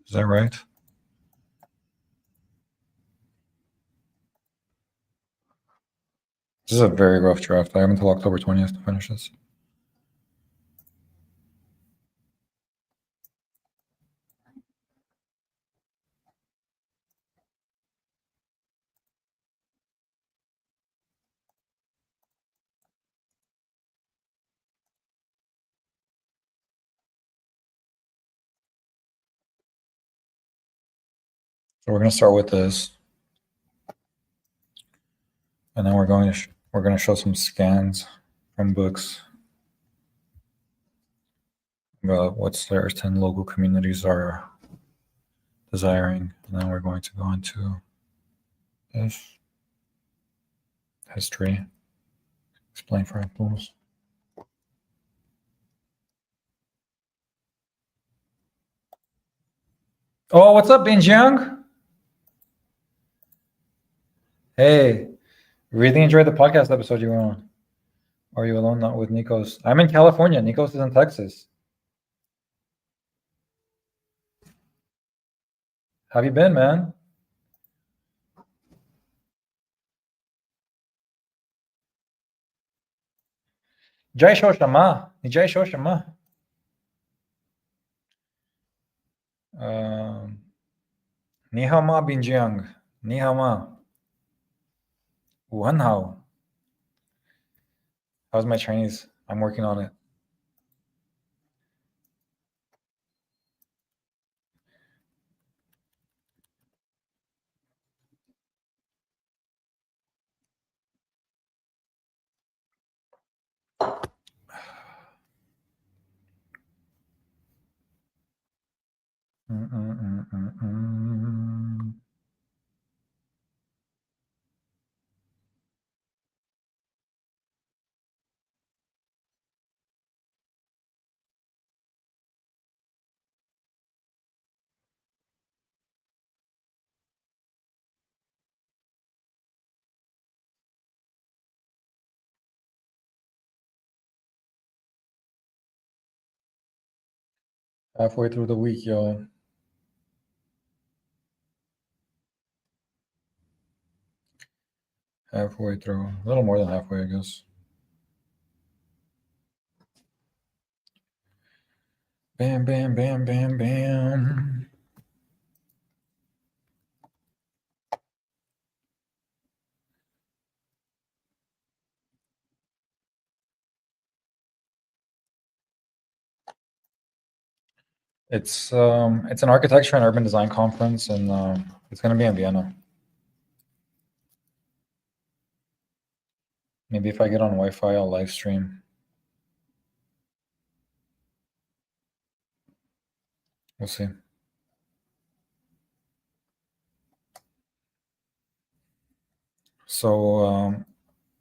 Is that right? This is a very rough draft. I have until October 20th to finish this. So we're going to start with this, and then we're going to show some scans from books about what Slayer's 10 local communities are desiring, and then we're going to go into this history, explain fractals. Oh, what's up, Binjiang? Hey, really enjoyed the podcast episode you were on. Are you alone? Not with Nikos. I'm in California. Nikos is in Texas. How have you been, man? Jai Shoshama. Jai Shoshama. Ni hao ma Binjiang. Ni hao ma. Wan hao. How's my Chinese? I'm working on it. Halfway through the week, yo. Halfway through. A little more than halfway, I guess. Bam, bam, bam, bam, bam. It's an architecture and urban design conference, and it's gonna be in Vienna. Maybe if I get on Wi-Fi, I'll live stream. We'll see. So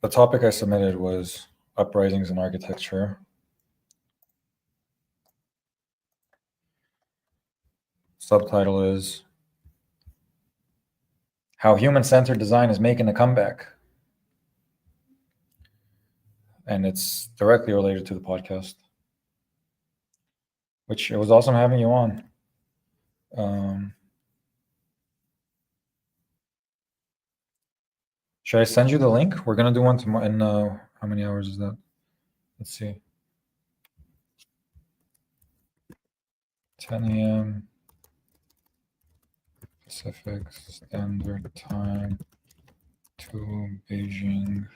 the topic I submitted was uprisings in architecture. Subtitle is How Human-Centered Design is Making a Comeback. And it's directly related to the podcast, which it was awesome having you on. Should I send you the link? We're gonna do one tomorrow. In how many hours is that? Let's see. 10 a.m. Pacific Standard Time to Beijing.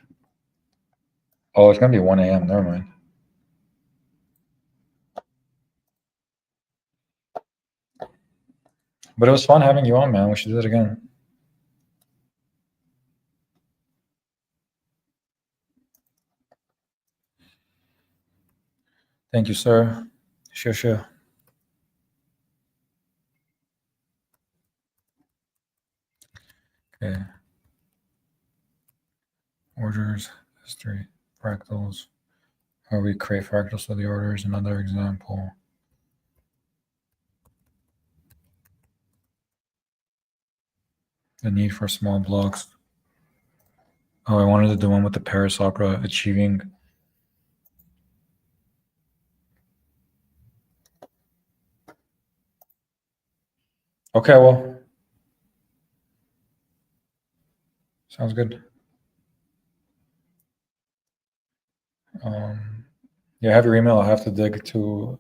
Oh, it's gonna be 1 a.m. Never mind. But it was fun having you on, man. We should do it again. Thank you, sir. Sure. Okay. Orders, history, fractals. How we create fractals for the orders. Another example. The need for small blocks. Oh, I wanted to do one with the Paris Opera achieving. Okay, well, sounds good. Yeah, I have your email. I have to dig to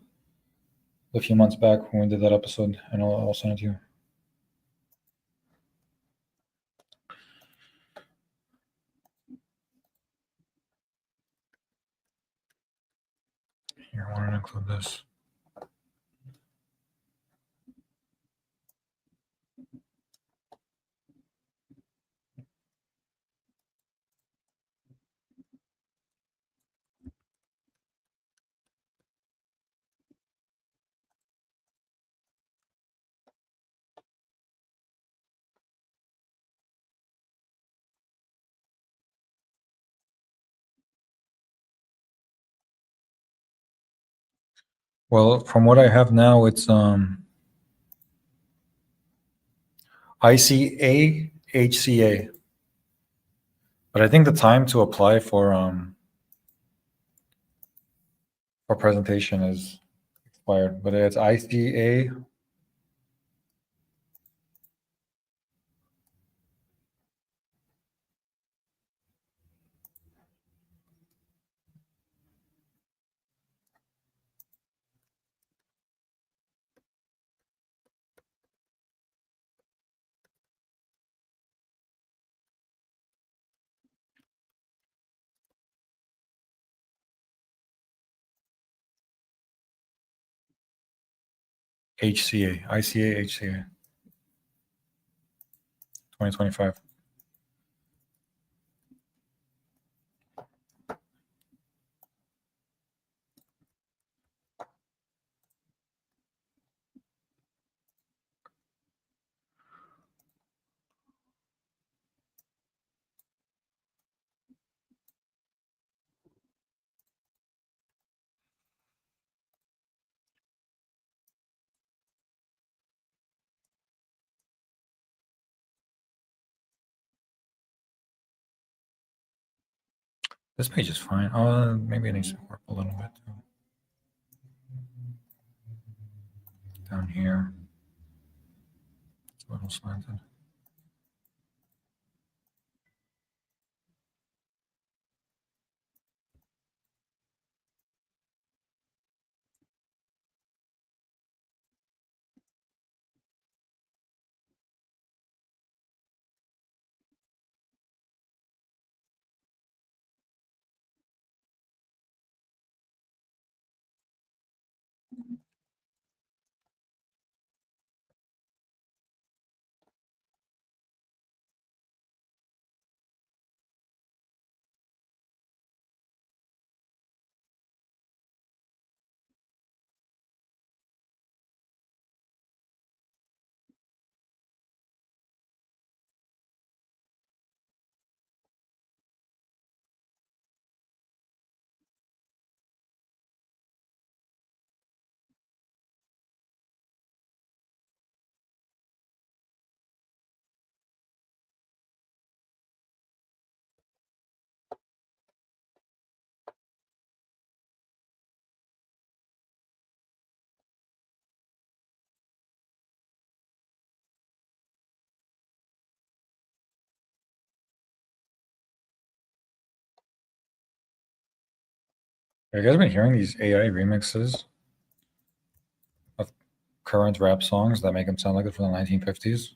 a few months back when we did that episode, and I'll send it to you. Here, I want to include this. Well, from what I have now, it's ICA HCA. But I think the time to apply for presentation is expired. But it's ICA. HCA, ICA, HCA, 2025. This page is fine. Maybe it needs to work a little bit too. Down here. It's a little slanted. Have you guys been hearing these AI remixes of current rap songs that make them sound like it from the 1950s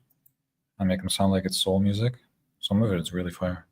and make them sound like it's soul music? Some of it is really fire.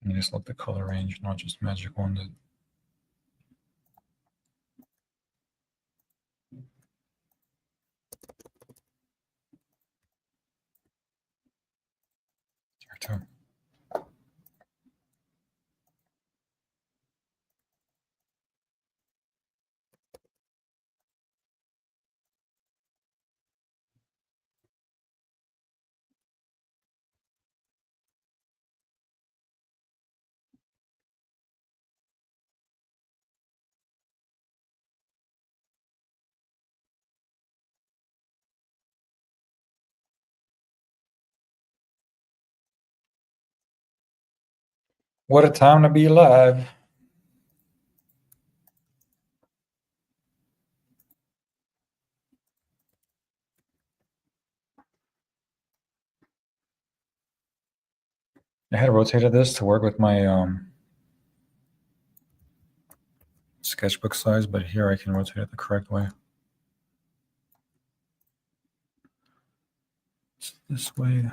You just let the color range, not just Magic Wand it. Your turn. What a time to be alive. I had rotated this to work with my sketchbook size, but here I can rotate it the correct way. It's this way.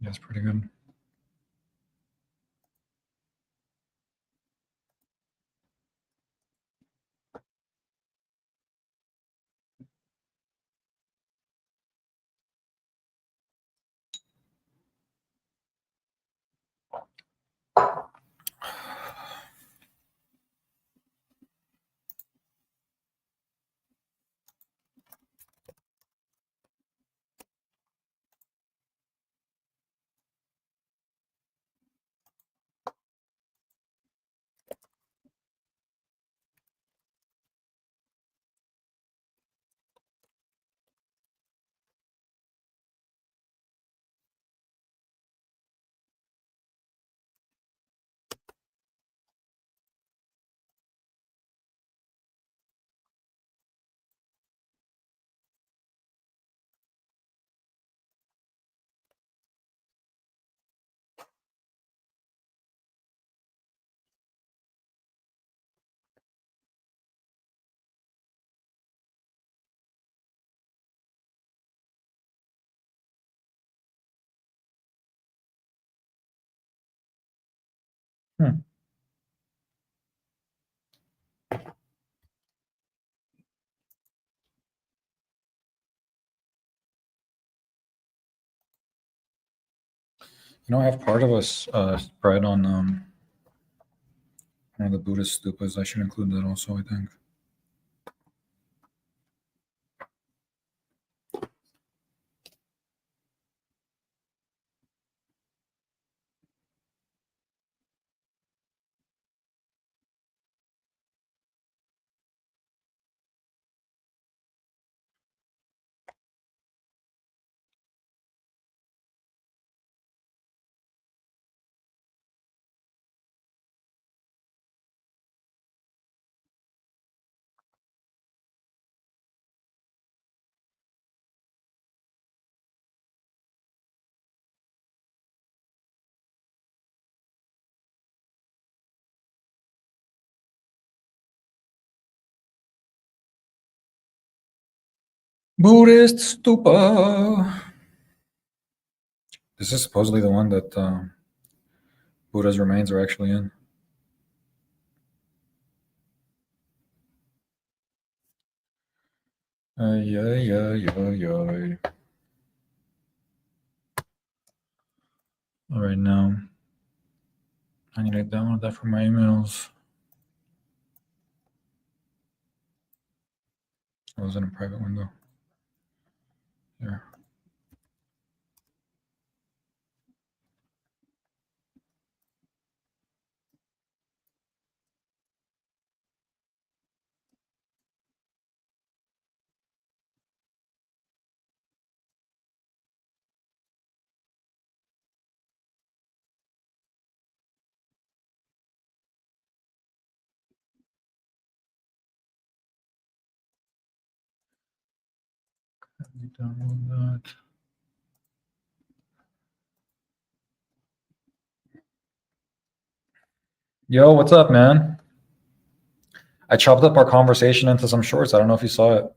That's pretty good. Hmm. I have part of a spread on one of the Buddhist stupas. I should include that also, I think. Buddhist stupa. This is supposedly the one that Buddha's remains are actually in. Yeah. All right, now I need to download that from my emails. I was in a private window. Here. Let me download that. Yo, what's up, man? I chopped up our conversation into some shorts. I don't know if you saw it.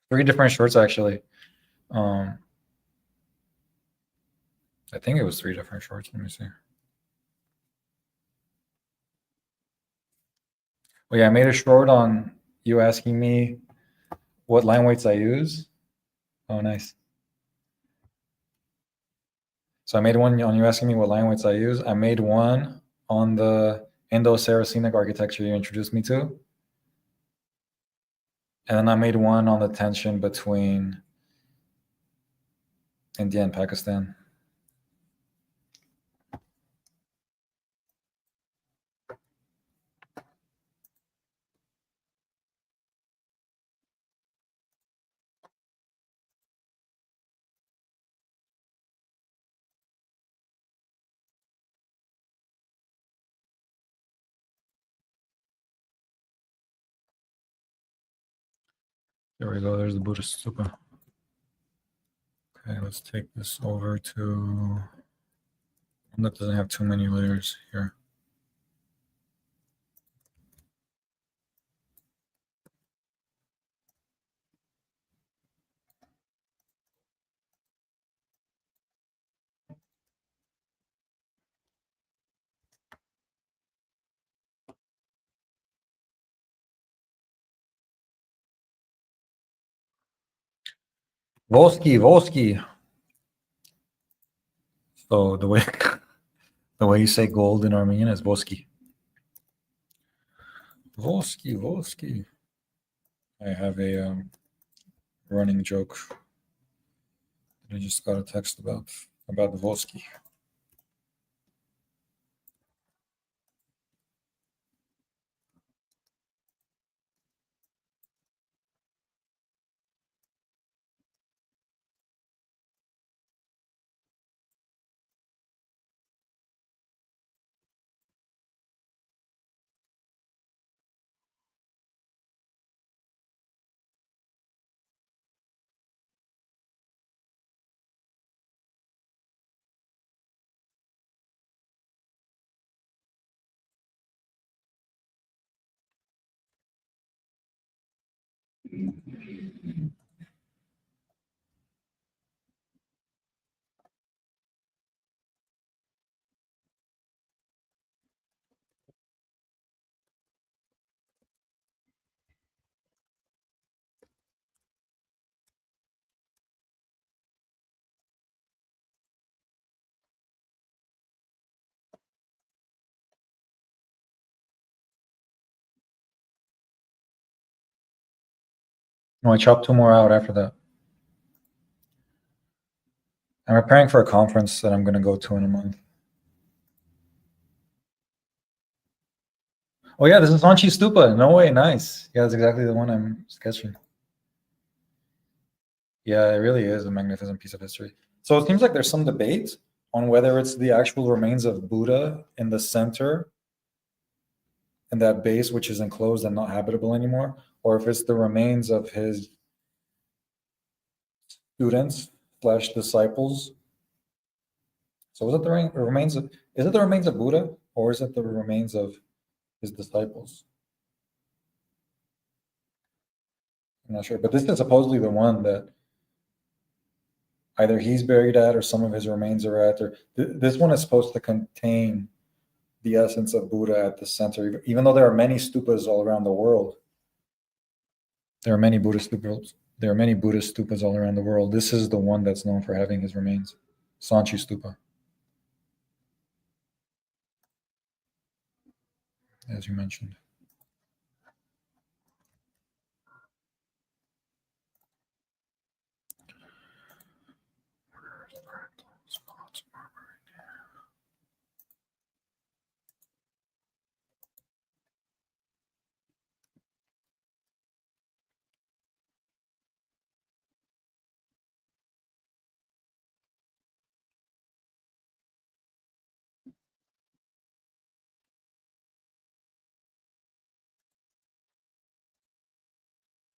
3 different shorts, actually. I think it was 3 different shorts. Let me see. Well, yeah, I made a short on you asking me what line weights I use. Oh, nice. So I made one on you asking me what line weights I use. I made one on the Indo-Saracenic architecture you introduced me to. And then I made one on the tension between India and Pakistan. There we go. There's the Buddhist stupa. Okay, let's take this over to one that doesn't have too many layers here. Volsky. So the way the way you say gold in Armenian is Volsky. Volsky. I have a running joke that I just got a text about the Volsky. No, I chopped two more out after that. I'm preparing for a conference that I'm going to go to in a month. Oh yeah, this is Sanchi Stupa. No way, nice. Yeah, that's exactly the one I'm sketching. Yeah, it really is a magnificent piece of history. So it seems like there's some debate on whether it's the actual remains of Buddha in the center in that base, which is enclosed and not habitable anymore, or if it's the remains of his students slash disciples. So is it the remains of, is it the remains of Buddha, or is it the remains of his disciples? I'm not sure, but this is supposedly the one that either he's buried at or some of his remains are at. Or this one is supposed to contain the essence of Buddha at the center, even though there are many stupas all around the world. There are many Buddhist stupas. There are many Buddhist stupas all around the world. This is the one that's known for having his remains, Sanchi Stupa, as you mentioned.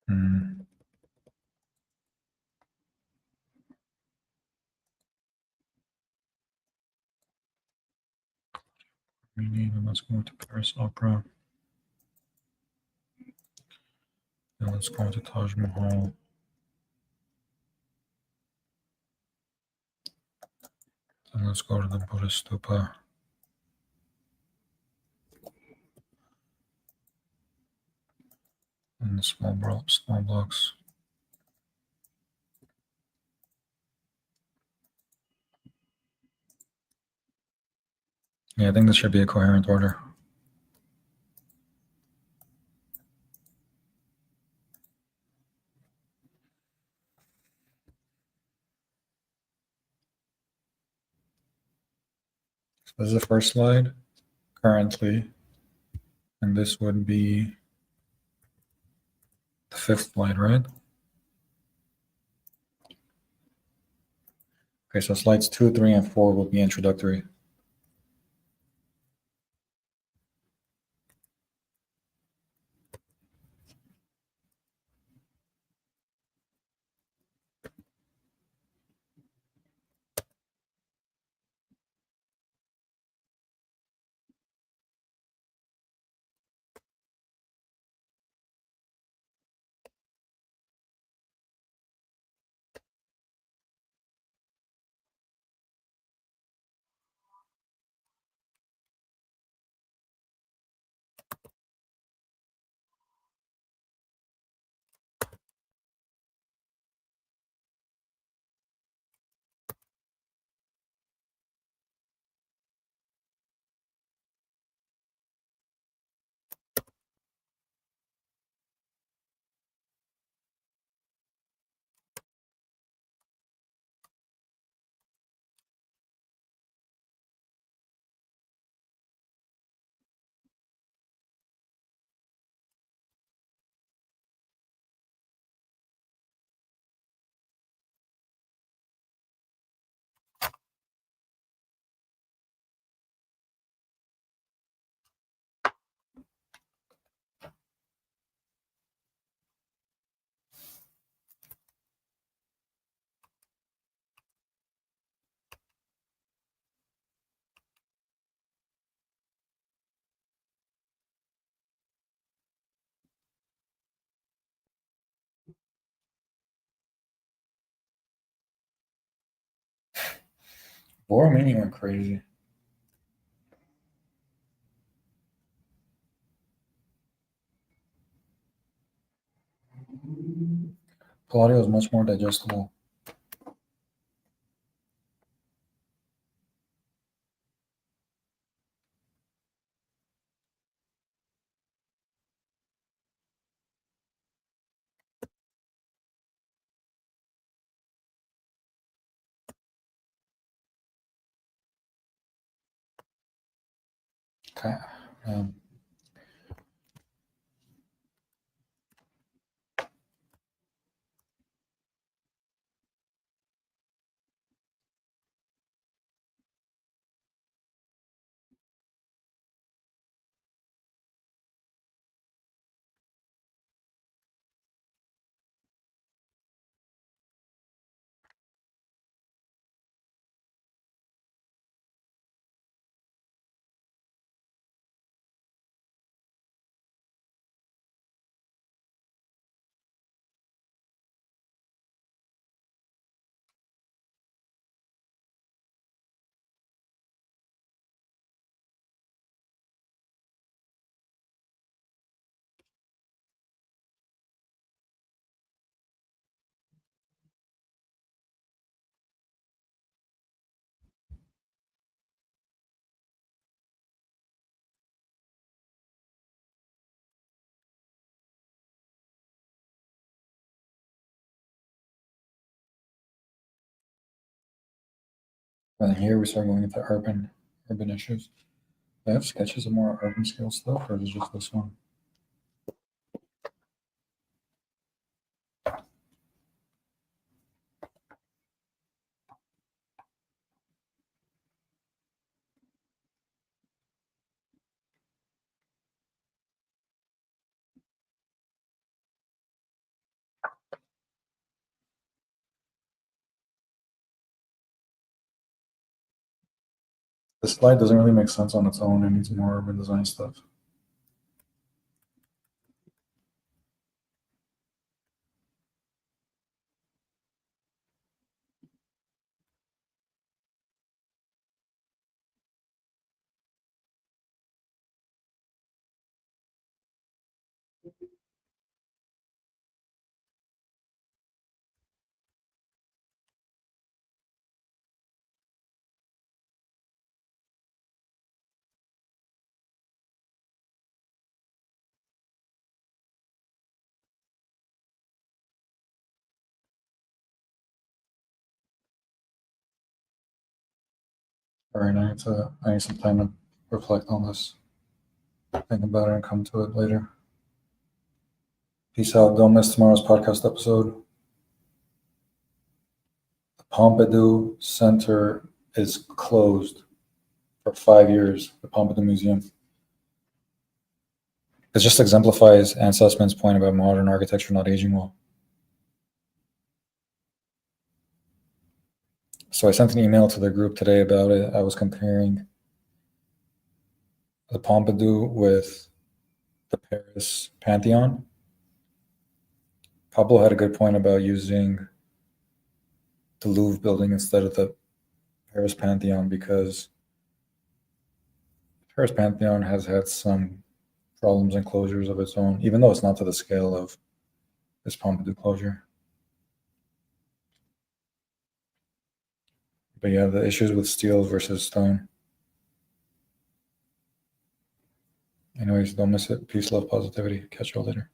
Hmm. Let's go to Paris Opera. Then let's go to Taj Mahal. Then let's go to the Buddhist stupa. And the small blocks. Yeah, I think this should be a coherent order. So this is the first slide currently, and this would be the fifth slide, right? Okay, so slides 2, 3, and 4 will be introductory. Borromini went crazy. Palladio is much more digestible. Okay. And then here we start going into urban issues. Do I have sketches of more urban scale stuff, or is it just this one? This slide doesn't really make sense on its own. It needs more urban design stuff. All right, I need some time to reflect on this, think about it, and come to it later. Peace out. Don't miss tomorrow's podcast episode. The Pompidou Center is closed for 5 years, the Pompidou Museum. It just exemplifies Anne Sussman's point about modern architecture not aging well. So I sent an email to the group today about it. I was comparing the Pompidou with the Paris Pantheon. Pablo had a good point about using the Louvre building instead of the Paris Pantheon, because the Paris Pantheon has had some problems and closures of its own, even though it's not to the scale of this Pompidou closure. But yeah, the issues with steel versus stone. Anyways, don't miss it. Peace, love, positivity. Catch you all later.